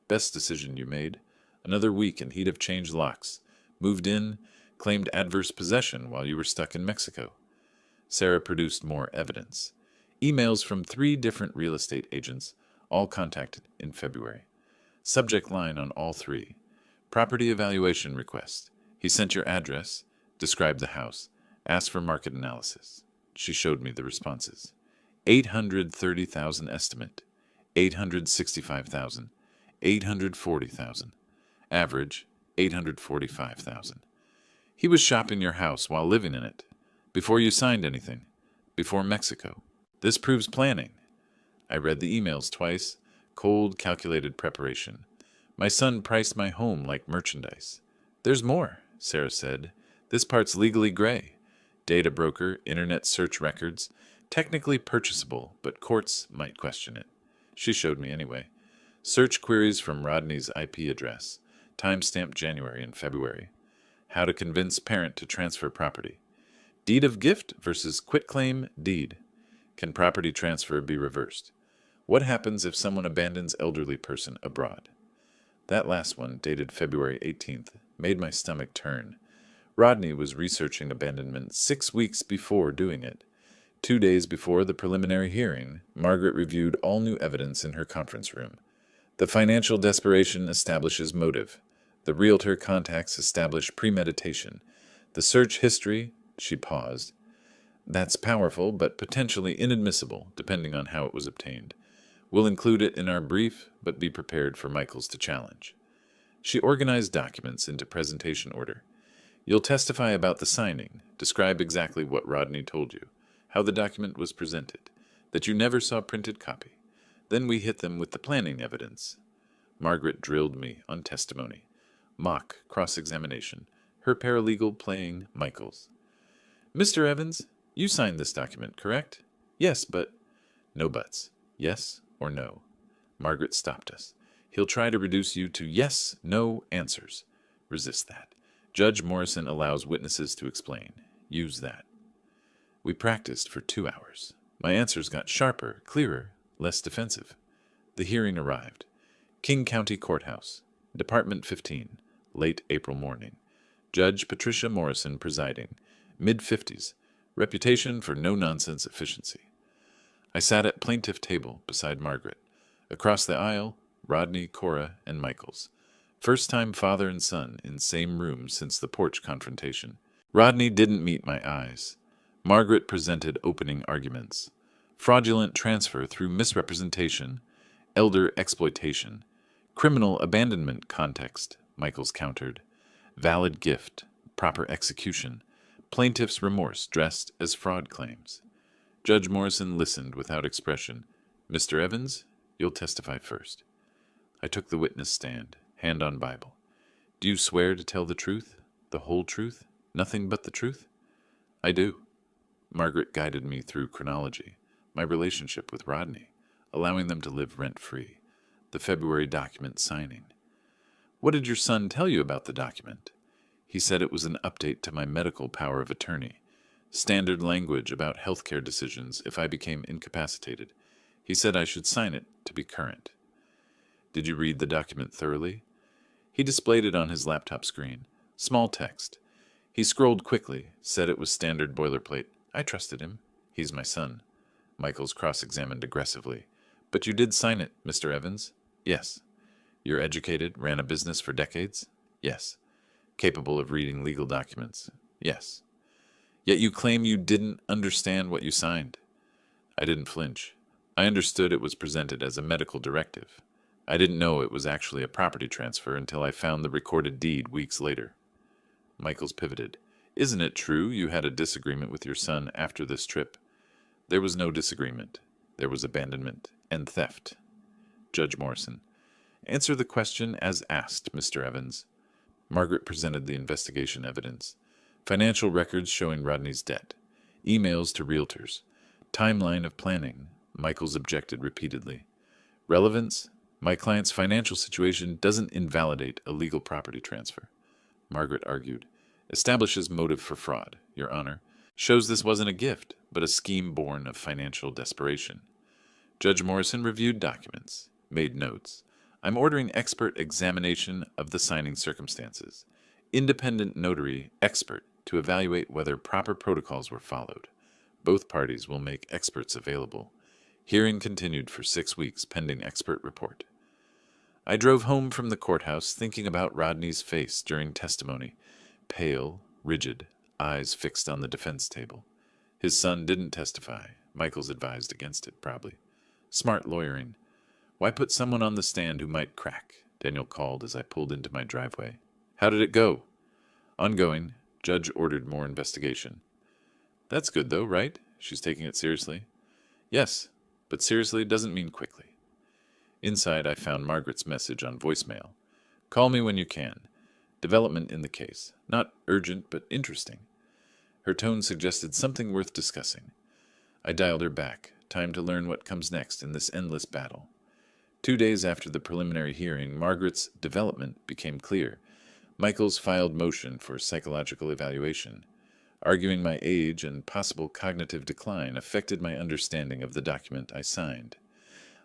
Best decision you made. Another week and he'd have changed locks. Moved in, claimed adverse possession while you were stuck in Mexico. Sarah produced more evidence. Emails from 3 different real estate agents, all contacted in February. Subject line on all 3. Property evaluation request. He sent your address, described the house, asked for market analysis. She showed me the responses. 830,000 estimate, 865,000, 840,000. Average, 845,000. He was shopping your house while living in it, before you signed anything, before Mexico. This proves planning. I read the emails twice, cold, calculated preparation. My son priced my home like merchandise. There's more, Sarah said. This part's legally gray. Data broker, internet search records, technically purchasable, but courts might question it. She showed me anyway. Search queries from Rodney's IP address, timestamped January and February. How to convince parent to transfer property. Deed of gift versus quitclaim deed. Can property transfer be reversed? What happens if someone abandons elderly person abroad? That last one, dated February 18th, made my stomach turn. Rodney was researching abandonment 6 weeks before doing it. 2 days before the preliminary hearing, Margaret reviewed all new evidence in her conference room. The financial desperation establishes motive. The realtor contacts establish premeditation. The search history, she paused. That's powerful, but potentially inadmissible, depending on how it was obtained. We'll include it in our brief, but be prepared for Michaels to challenge. She organized documents into presentation order. You'll testify about the signing, describe exactly what Rodney told you, how the document was presented, that you never saw printed copy. Then we hit them with the planning evidence. Margaret drilled me on testimony. Mock cross-examination, her paralegal playing Michaels. Mr. Evans, you signed this document, correct? Yes, but... No buts. Yes or no. Margaret stopped us. He'll try to reduce you to yes, no answers. Resist that. Judge Morrison allows witnesses to explain. Use that. We practiced for 2 hours. My answers got sharper, clearer, less defensive. The hearing arrived. King County Courthouse, Department 15, late April morning. Judge Patricia Morrison presiding, mid-50s, reputation for no-nonsense efficiency. I sat at plaintiff table beside Margaret. Across the aisle, Rodney, Cora, and Michaels. First-time father and son in same room since the porch confrontation. Rodney didn't meet my eyes. Margaret presented opening arguments. Fraudulent transfer through misrepresentation, elder exploitation, criminal abandonment context, Michaels countered. Valid gift, proper execution, plaintiff's remorse dressed as fraud claims. Judge Morrison listened without expression. Mr. Evans, you'll testify first. I took the witness stand, hand on Bible. Do you swear to tell the truth, the whole truth, nothing but the truth? I do. Margaret guided me through chronology, my relationship with Rodney, allowing them to live rent-free. The February document signing. What did your son tell you about the document? He said it was an update to my medical power of attorney. Standard language about healthcare decisions if I became incapacitated. He said I should sign it to be current. Did you read the document thoroughly? He displayed it on his laptop screen. Small text. He scrolled quickly, said it was standard boilerplate. I trusted him. He's my son. Michaels cross-examined aggressively. But you did sign it, Mr. Evans? Yes. You're educated, ran a business for decades? Yes. Capable of reading legal documents? Yes. Yet you claim you didn't understand what you signed. I didn't flinch. I understood it was presented as a medical directive. I didn't know it was actually a property transfer until I found the recorded deed weeks later. Michaels pivoted. Isn't it true you had a disagreement with your son after this trip? There was no disagreement. There was abandonment and theft. Judge Morrison. Answer the question as asked, Mr. Evans. Margaret presented the investigation evidence. Financial records showing Rodney's debt. Emails to realtors. Timeline of planning. Michaels objected repeatedly. Relevance? My client's financial situation doesn't invalidate a legal property transfer. Margaret argued. Establishes motive for fraud, Your Honor. Shows this wasn't a gift, but a scheme born of financial desperation. Judge Morrison reviewed documents, made notes. I'm ordering expert examination of the signing circumstances. Independent notary expert to evaluate whether proper protocols were followed. Both parties will make experts available. Hearing continued for 6 weeks pending expert report. I drove home from the courthouse thinking about Rodney's face during testimony. Pale, rigid, eyes fixed on the defense table. His son didn't testify. Michaels advised against it, probably. Smart lawyering. Why put someone on the stand who might crack? Daniel called as I pulled into my driveway. How did it go? Ongoing. Judge ordered more investigation. That's good, though, right? She's taking it seriously. Yes, but seriously doesn't mean quickly. Inside, I found Margaret's message on voicemail. Call me when you can. Development in the case. Not urgent, but interesting. Her tone suggested something worth discussing. I dialed her back. Time to learn what comes next in this endless battle. 2 days after the preliminary hearing, Margaret's development became clear. Michaels filed motion for psychological evaluation. Arguing my age and possible cognitive decline affected my understanding of the document I signed.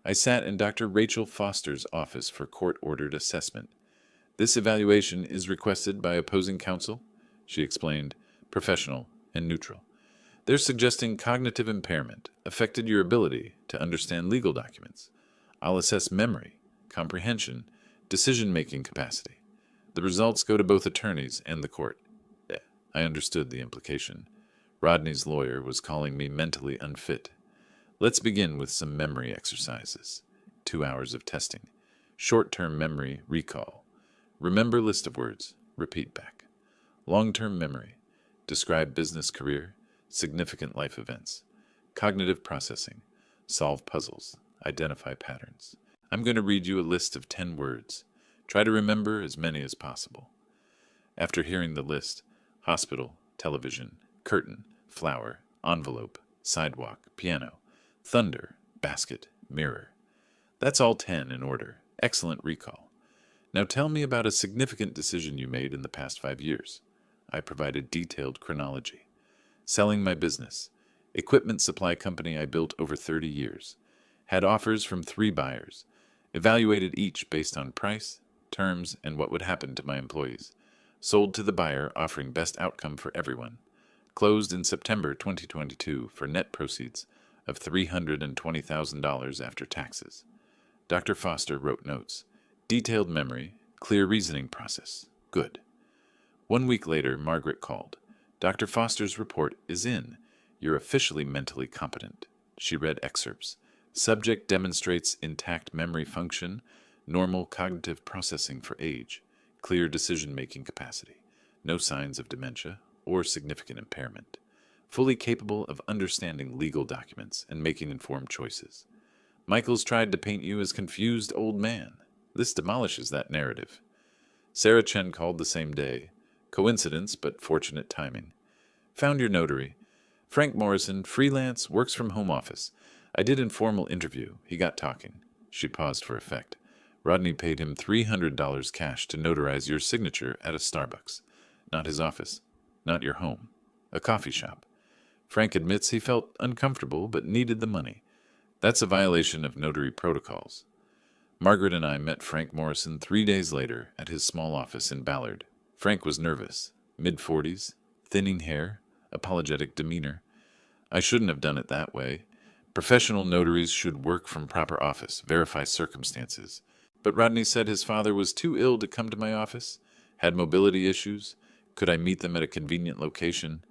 I sat in Dr. Rachel Foster's office for court-ordered assessment. This evaluation is requested by opposing counsel, she explained, professional and neutral. They're suggesting cognitive impairment affected your ability to understand legal documents. I'll assess memory, comprehension, decision-making capacity. The results go to both attorneys and the court. I understood the implication. Rodney's lawyer was calling me mentally unfit. Let's begin with some memory exercises. 2 hours of testing. Short-term memory recall. Remember list of words. Repeat back. Long-term memory. Describe business career. Significant life events. Cognitive processing. Solve puzzles. Identify patterns. I'm going to read you a list of 10 words. Try to remember as many as possible. After hearing the list, hospital, television, curtain, flower, envelope, sidewalk, piano, thunder, basket, mirror. That's all 10 in order. Excellent recall. Now tell me about a significant decision you made in the past 5 years. I provided detailed chronology. Selling my business. Equipment supply company I built over 30 years. Had offers from 3 buyers. Evaluated each based on price, terms, and what would happen to my employees. Sold to the buyer, offering best outcome for everyone. Closed in September 2022 for net proceeds of $320,000 after taxes. Dr. Foster wrote notes. Detailed memory, clear reasoning process. Good. 1 week later, Margaret called. Dr. Foster's report is in. You're officially mentally competent. She read excerpts. Subject demonstrates intact memory function, normal cognitive processing for age, clear decision-making capacity, no signs of dementia or significant impairment, fully capable of understanding legal documents and making informed choices. Michaels tried to paint you as confused old man. This demolishes that narrative. Sarah Chen called the same day. Coincidence, but fortunate timing. Found your notary. Frank Morrison, freelance, works from home office. I did informal interview. He got talking. She paused for effect. Rodney paid him $300 cash to notarize your signature at a Starbucks. Not his office. Not your home. A coffee shop. Frank admits he felt uncomfortable but needed the money. That's a violation of notary protocols. Margaret and I met Frank Morrison 3 days later at his small office in Ballard. Frank was nervous, mid-40s, thinning hair, apologetic demeanor. I shouldn't have done it that way. Professional notaries should work from proper office, verify circumstances. But Rodney said his father was too ill to come to my office, had mobility issues. Could I meet them at a convenient location?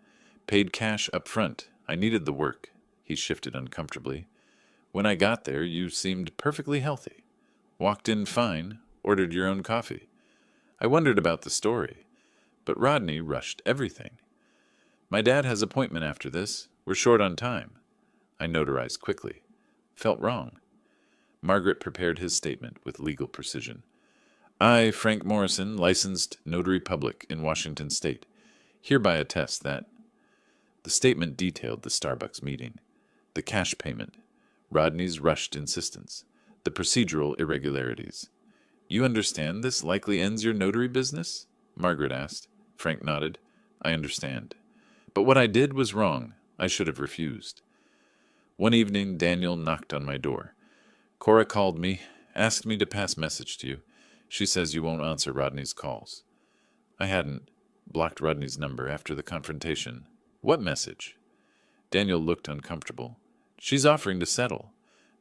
Paid cash up front. I needed the work. He shifted uncomfortably. When I got there, you seemed perfectly healthy. Walked in fine, ordered your own coffee. I wondered about the story, but Rodney rushed everything. My dad has appointment after this. We're short on time. I notarized quickly. Felt wrong. Margaret prepared his statement with legal precision. I, Frank Morrison, licensed notary public in Washington State, hereby attest that. The statement detailed the Starbucks meeting, the cash payment, Rodney's rushed insistence, the procedural irregularities. You understand this likely ends your notary business? Margaret asked. Frank nodded. I understand. But what I did was wrong. I should have refused. One evening, Daniel knocked on my door. Cora called me, asked me to pass message to you. She says you won't answer Rodney's calls. I hadn't. Blocked Rodney's number after the confrontation. What message? Daniel looked uncomfortable. She's offering to settle.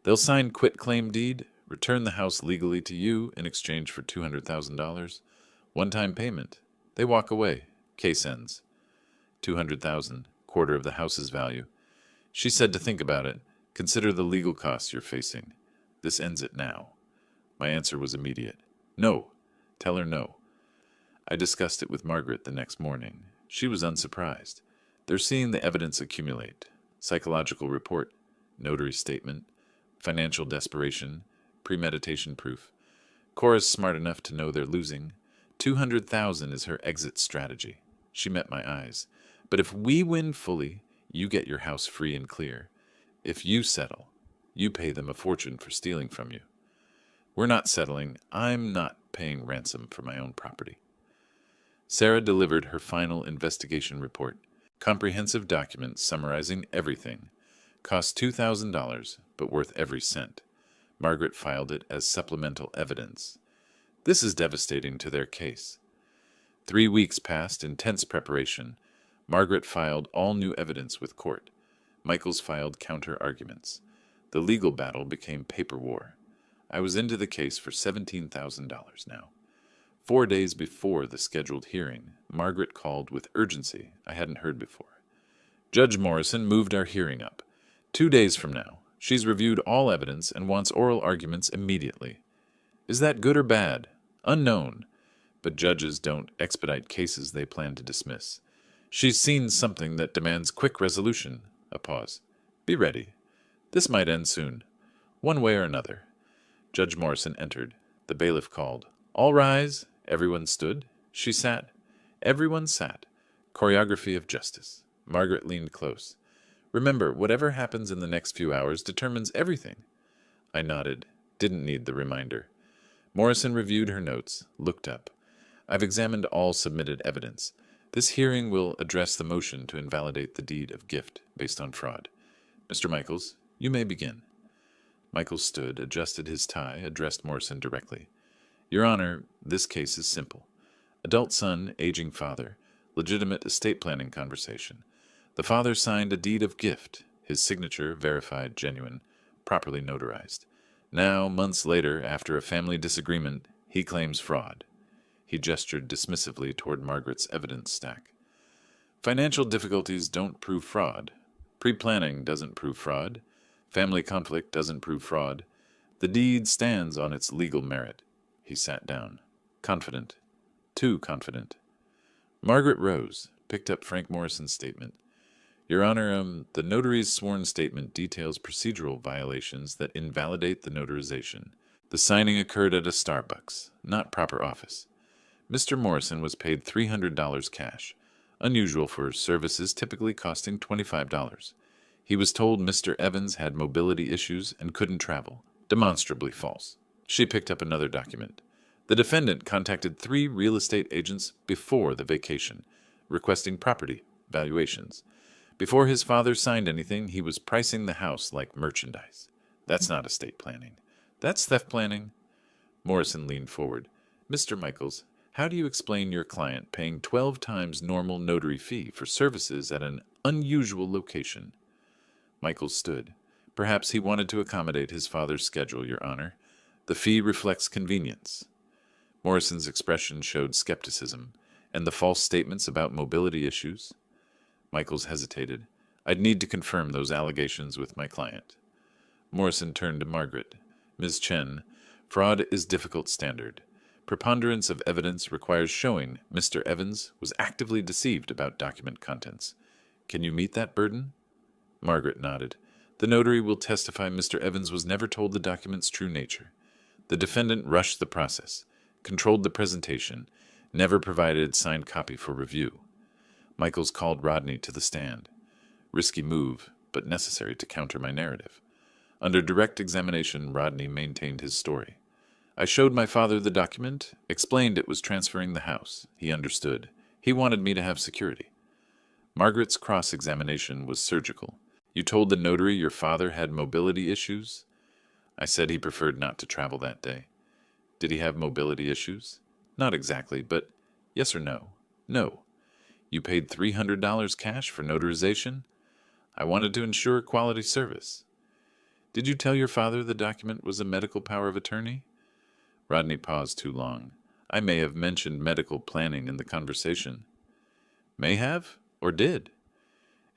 They'll sign quitclaim deed, return the house legally to you in exchange for $200,000. One-time payment. They walk away. Case ends. $200,000, quarter of the house's value. She said to think about it. Consider the legal costs you're facing. This ends it now. My answer was immediate. No. Tell her no. I discussed it with Margaret the next morning. She was unsurprised. They're seeing the evidence accumulate. Psychological report, notary statement, financial desperation, premeditation proof. Cora's smart enough to know they're losing. $200,000 is her exit strategy. She met my eyes. But if we win fully, you get your house free and clear. If you settle, you pay them a fortune for stealing from you. We're not settling. I'm not paying ransom for my own property. Sarah delivered her final investigation report. Comprehensive document summarizing everything. Cost $2,000, but worth every cent. Margaret filed it as supplemental evidence. This is devastating to their case. 3 weeks passed in tense preparation. Margaret filed all new evidence with court. Michaels filed counter-arguments. The legal battle became paper war. I was into the case for $17,000 now. 4 days before the scheduled hearing, Margaret called with urgency I hadn't heard before. Judge Morrison moved our hearing up. 2 days from now. She's reviewed all evidence and wants oral arguments immediately. Is that good or bad? Unknown. But judges don't expedite cases they plan to dismiss. She's seen something that demands quick resolution. A pause. Be ready. This might end soon. One way or another. Judge Morrison entered. The bailiff called. All rise. Everyone stood. She sat. Everyone sat. Choreography of justice. Margaret leaned close. Remember, whatever happens in the next few hours determines everything. I nodded. Didn't need the reminder. Morrison reviewed her notes, looked up. I've examined all submitted evidence. This hearing will address the motion to invalidate the deed of gift based on fraud. Mr. Michaels, you may begin. Michaels stood, adjusted his tie, addressed Morrison directly. Your Honor, this case is simple. Adult son, aging father, legitimate estate planning conversation. The father signed a deed of gift, his signature verified genuine, properly notarized. Now, months later, after a family disagreement, he claims fraud. He gestured dismissively toward Margaret's evidence stack. Financial difficulties don't prove fraud. Pre-planning doesn't prove fraud. Family conflict doesn't prove fraud. The deed stands on its legal merit. He sat down. Confident. Too confident. Margaret rose, picked up Frank Morrison's statement. Your Honor, the notary's sworn statement details procedural violations that invalidate the notarization. The signing occurred at a Starbucks, not proper office. Mr. Morrison was paid $300 cash, unusual for services typically costing $25. He was told Mr. Evans had mobility issues and couldn't travel. Demonstrably false. She picked up another document. The defendant contacted 3 real estate agents before the vacation, requesting property valuations. Before his father signed anything, he was pricing the house like merchandise. That's not estate planning. That's theft planning. Morrison leaned forward. Mr. Michaels, how do you explain your client paying 12 times normal notary fee for services at an unusual location? Michaels stood. Perhaps he wanted to accommodate his father's schedule, Your Honor. The fee reflects convenience. Morrison's expression showed skepticism. And the false statements about mobility issues? Michaels hesitated. I'd need to confirm those allegations with my client. Morrison turned to Margaret. Ms. Chen, fraud is difficult standard. Preponderance of evidence requires showing Mr. Evans was actively deceived about document contents. Can you meet that burden? Margaret nodded. The notary will testify Mr. Evans was never told the document's true nature. The defendant rushed the process, controlled the presentation, never provided signed copy for review. Michaels called Rodney to the stand. Risky move, but necessary to counter my narrative. Under direct examination, Rodney maintained his story. I showed my father the document, explained it was transferring the house. He understood. He wanted me to have security. Margaret's cross-examination was surgical. You told the notary your father had mobility issues? I said he preferred not to travel that day. Did he have mobility issues? Not exactly, but yes or no? No. You paid $300 cash for notarization? I wanted to ensure quality service. Did you tell your father the document was a medical power of attorney? Rodney paused too long. I may have mentioned medical planning in the conversation. May have, or did?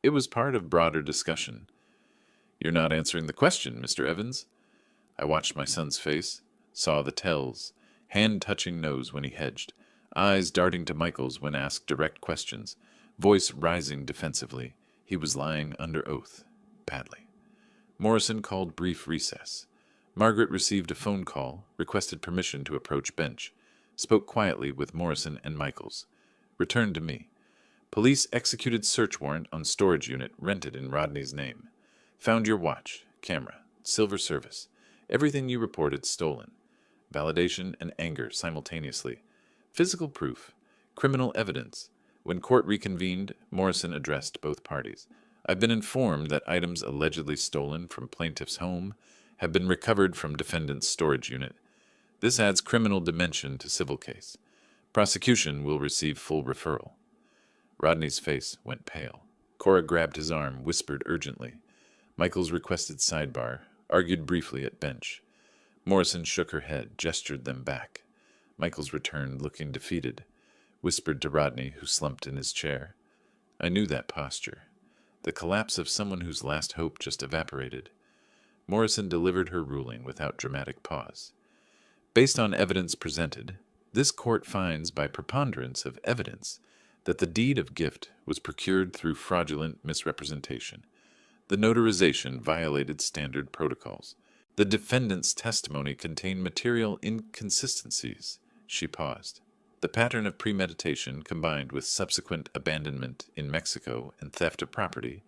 It was part of broader discussion. You're not answering the question, Mr. Evans. I watched my son's face, saw the tells, hand touching nose when he hedged, eyes darting to Michaels when asked direct questions, voice rising defensively. He was lying under oath, badly. Morrison called brief recess. Margaret received a phone call, requested permission to approach bench, spoke quietly with Morrison and Michaels, returned to me. Police executed search warrant on storage unit rented in Rodney's name. Found your watch, camera, silver service. Everything you reported stolen. Validation and anger simultaneously. Physical proof. Criminal evidence. When court reconvened, Morrison addressed both parties. I've been informed that items allegedly stolen from plaintiff's home have been recovered from defendant's storage unit. This adds criminal dimension to civil case. Prosecution will receive full referral. Rodney's face went pale. Cora grabbed his arm, whispered urgently. Michaels requested sidebar, argued briefly at bench. Morrison shook her head, gestured them back. Michaels returned, looking defeated, whispered to Rodney, who slumped in his chair. I knew that posture. The collapse of someone whose last hope just evaporated. Morrison delivered her ruling without dramatic pause. Based on evidence presented, this court finds by preponderance of evidence that the deed of gift was procured through fraudulent misrepresentation. The notarization violated standard protocols. The defendant's testimony contained material inconsistencies. She paused. The pattern of premeditation, combined with subsequent abandonment in Mexico and theft of property,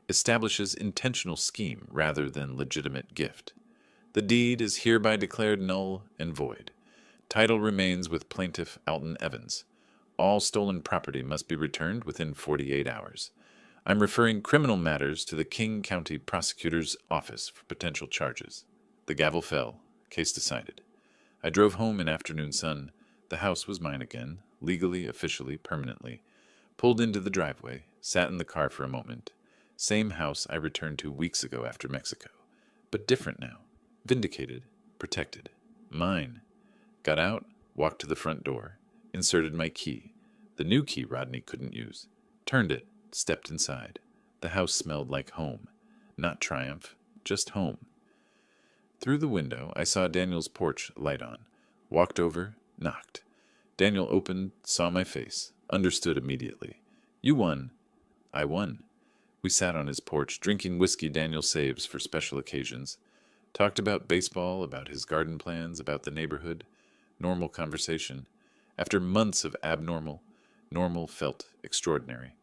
establishes intentional scheme rather than legitimate gift. The deed is hereby declared null and void. Title remains with plaintiff Alton Evans. All stolen property must be returned within 48 hours. I'm referring criminal matters to the King County Prosecutor's Office for potential charges. The gavel fell. Case decided. I drove home in afternoon sun. The house was mine again, legally, officially, permanently. Pulled into the driveway, sat in the car for a moment. Same house I returned to weeks ago after Mexico. But different now. Vindicated. Protected. Mine. Got out, walked to the front door, inserted my key. The new key Rodney couldn't use. Turned it, stepped inside. The house smelled like home. Not triumph, just home. Through the window, I saw Daniel's porch light on. Walked over, knocked. Daniel opened, saw my face, understood immediately. You won. I won. We sat on his porch, drinking whiskey Daniel saves for special occasions. Talked about baseball, about his garden plans, about the neighborhood. Normal conversation. After months of abnormal, normal felt extraordinary.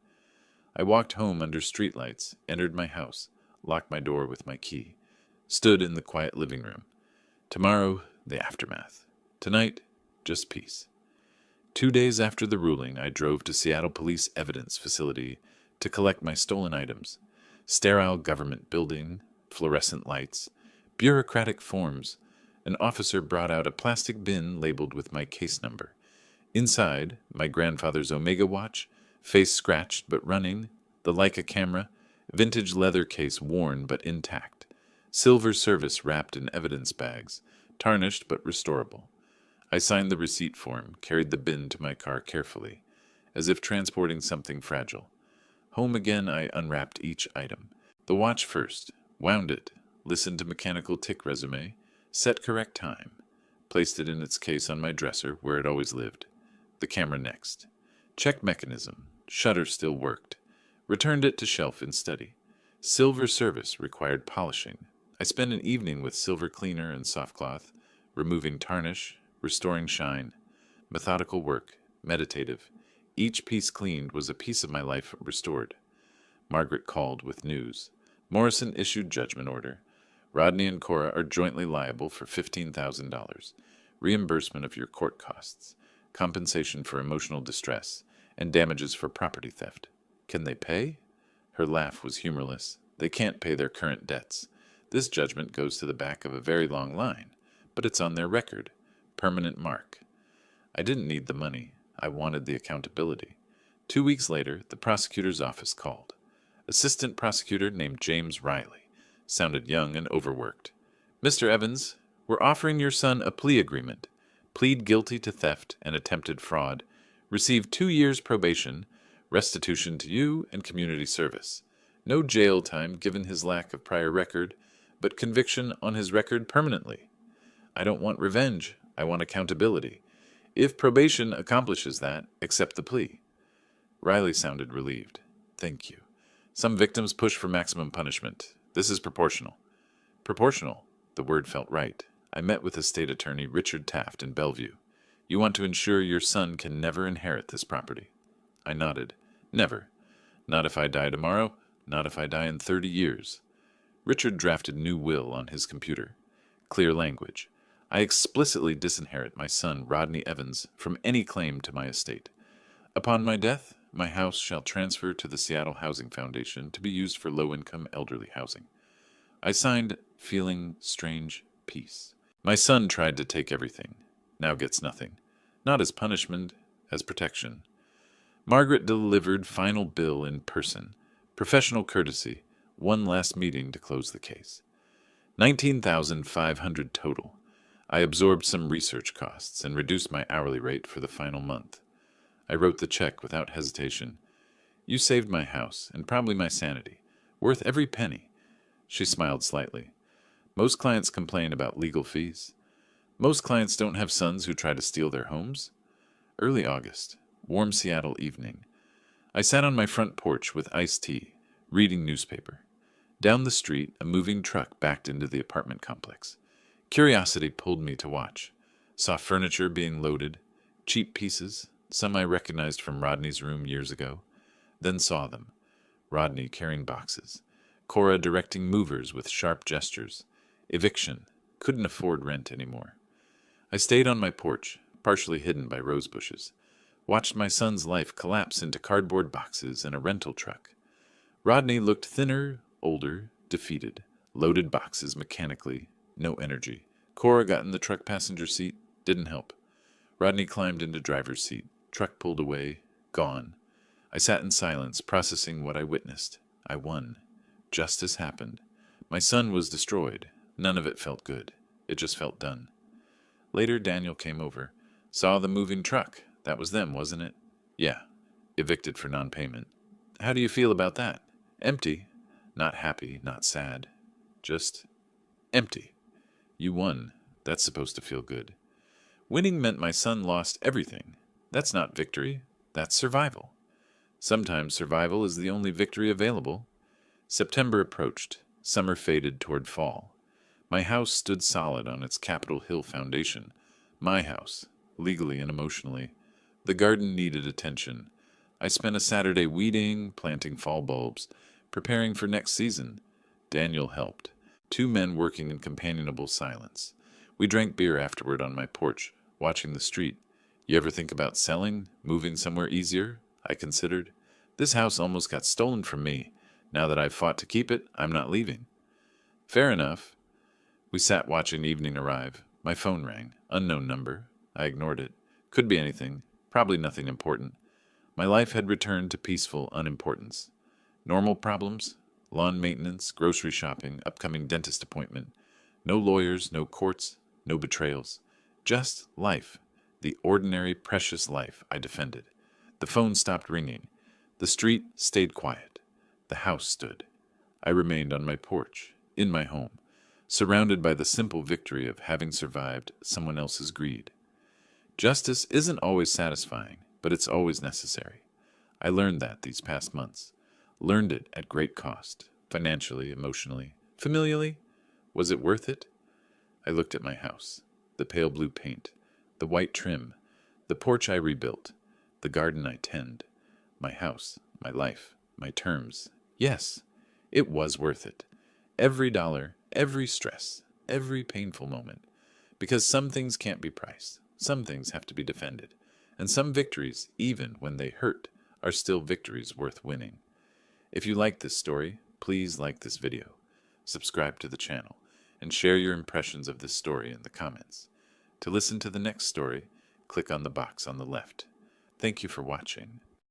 I walked home under streetlights, entered my house. locked my door with my key, stood in the quiet living room. Tomorrow, the aftermath. Tonight, just peace. 2 days after the ruling, I drove to Seattle Police Evidence Facility to collect my stolen items. Sterile government building, fluorescent lights, bureaucratic forms. An officer brought out a plastic bin labeled with my case number. Inside, my grandfather's Omega watch, face scratched but running, the Leica camera, vintage leather case worn but intact, silver service wrapped in evidence bags, tarnished but restorable. I signed the receipt form, carried the bin to my car carefully, as if transporting something fragile. Home again, I unwrapped each item. The watch first, wound it, listened to mechanical tick resume, set correct time, placed it in its case on my dresser where it always lived. The camera next. Check mechanism, shutter still worked. Returned it to shelf in study. Silver service required polishing. I spent an evening with silver cleaner and soft cloth, removing tarnish, restoring shine. Methodical work, meditative. Each piece cleaned was a piece of my life restored. Margaret called with news. Morrison issued judgment order. Rodney and Cora are jointly liable for $15,000. Reimbursement of your court costs, compensation for emotional distress, and damages for property theft. Can they pay? Her laugh was humorless. They can't pay their current debts. This judgment goes to the back of a very long line, but it's on their record. Permanent mark. I didn't need the money. I wanted the accountability. 2 weeks later, the prosecutor's office called. Assistant prosecutor named James Riley. Sounded young and overworked. Mr. Evans, we're offering your son a plea agreement. Plead guilty to theft and attempted fraud. Receive 2 years probation, restitution to you, and community service. No jail time given his lack of prior record, but conviction on his record permanently. I don't want revenge. I want accountability. If probation accomplishes that, accept the plea. Riley sounded relieved. Thank you. Some victims push for maximum punishment. This is proportional. Proportional. The word felt right. I met with Estate Attorney Richard Taft in Bellevue. You want to ensure your son can never inherit this property. I nodded. Never. Not if I die tomorrow. Not if I die in 30 years. Richard drafted new will on his computer. Clear language. I explicitly disinherit my son, Rodney Evans, from any claim to my estate. Upon my death, my house shall transfer to the Seattle Housing Foundation to be used for low-income elderly housing. I signed, feeling strange peace. My son tried to take everything. Now gets nothing. Not as punishment, as protection. Margaret delivered final bill in person. Professional courtesy. One last meeting to close the case. $19,500 total. I absorbed some research costs and reduced my hourly rate for the final month. I wrote the check without hesitation. You saved my house, and probably my sanity. Worth every penny. She smiled slightly. Most clients complain about legal fees. Most clients don't have sons who try to steal their homes. Early August. Warm Seattle evening. I sat on my front porch with iced tea, reading newspaper. Down the street, a moving truck backed into the apartment complex. Curiosity pulled me to watch. Saw furniture being loaded, cheap pieces, some I recognized from Rodney's room years ago. Then saw them. Rodney carrying boxes. Cora directing movers with sharp gestures. Eviction. Couldn't afford rent anymore. I stayed on my porch, partially hidden by rose bushes. Watched my son's life collapse into cardboard boxes and a rental truck. Rodney looked thinner, older, defeated. Loaded boxes mechanically. No energy. Cora got in the truck passenger seat. Didn't help. Rodney climbed into driver's seat. Truck pulled away. Gone. I sat in silence, processing what I witnessed. I won. Justice happened. My son was destroyed. None of it felt good. It just felt done. Later, Daniel came over. Saw the moving truck. That was them, wasn't it? Yeah. Evicted for non-payment. How do you feel about that? Empty. Not happy, not sad. Just empty. You won. That's supposed to feel good. Winning meant my son lost everything. That's not victory. That's survival. Sometimes survival is the only victory available. September approached. Summer faded toward fall. My house stood solid on its Capitol Hill foundation. My house, legally and emotionally. The garden needed attention. I spent a Saturday weeding, planting fall bulbs, preparing for next season. Daniel helped. Two men working in companionable silence. We drank beer afterward on my porch, watching the street. You ever think about selling, moving somewhere easier? I considered. This house almost got stolen from me. Now that I've fought to keep it, I'm not leaving. Fair enough. We sat watching evening arrive. My phone rang. Unknown number. I ignored it. Could be anything. Probably nothing important. My life had returned to peaceful unimportance. Normal problems? Lawn maintenance, grocery shopping, upcoming dentist appointment. No lawyers, no courts, no betrayals. Just life. The ordinary, precious life I defended. The phone stopped ringing. The street stayed quiet. The house stood. I remained on my porch, in my home, surrounded by the simple victory of having survived someone else's greed. Justice isn't always satisfying, but it's always necessary. I learned that these past months. Learned it at great cost, financially, emotionally, familially. Was it worth it? I looked at my house, the pale blue paint, the white trim, the porch I rebuilt, the garden I tend, my house, my life, my terms. Yes, it was worth it. Every dollar, every stress, every painful moment. Because some things can't be priced, some things have to be defended, and some victories, even when they hurt, are still victories worth winning. If you like this story, please like this video, subscribe to the channel, and share your impressions of this story in the comments. To listen to the next story, click on the box on the left. Thank you for watching.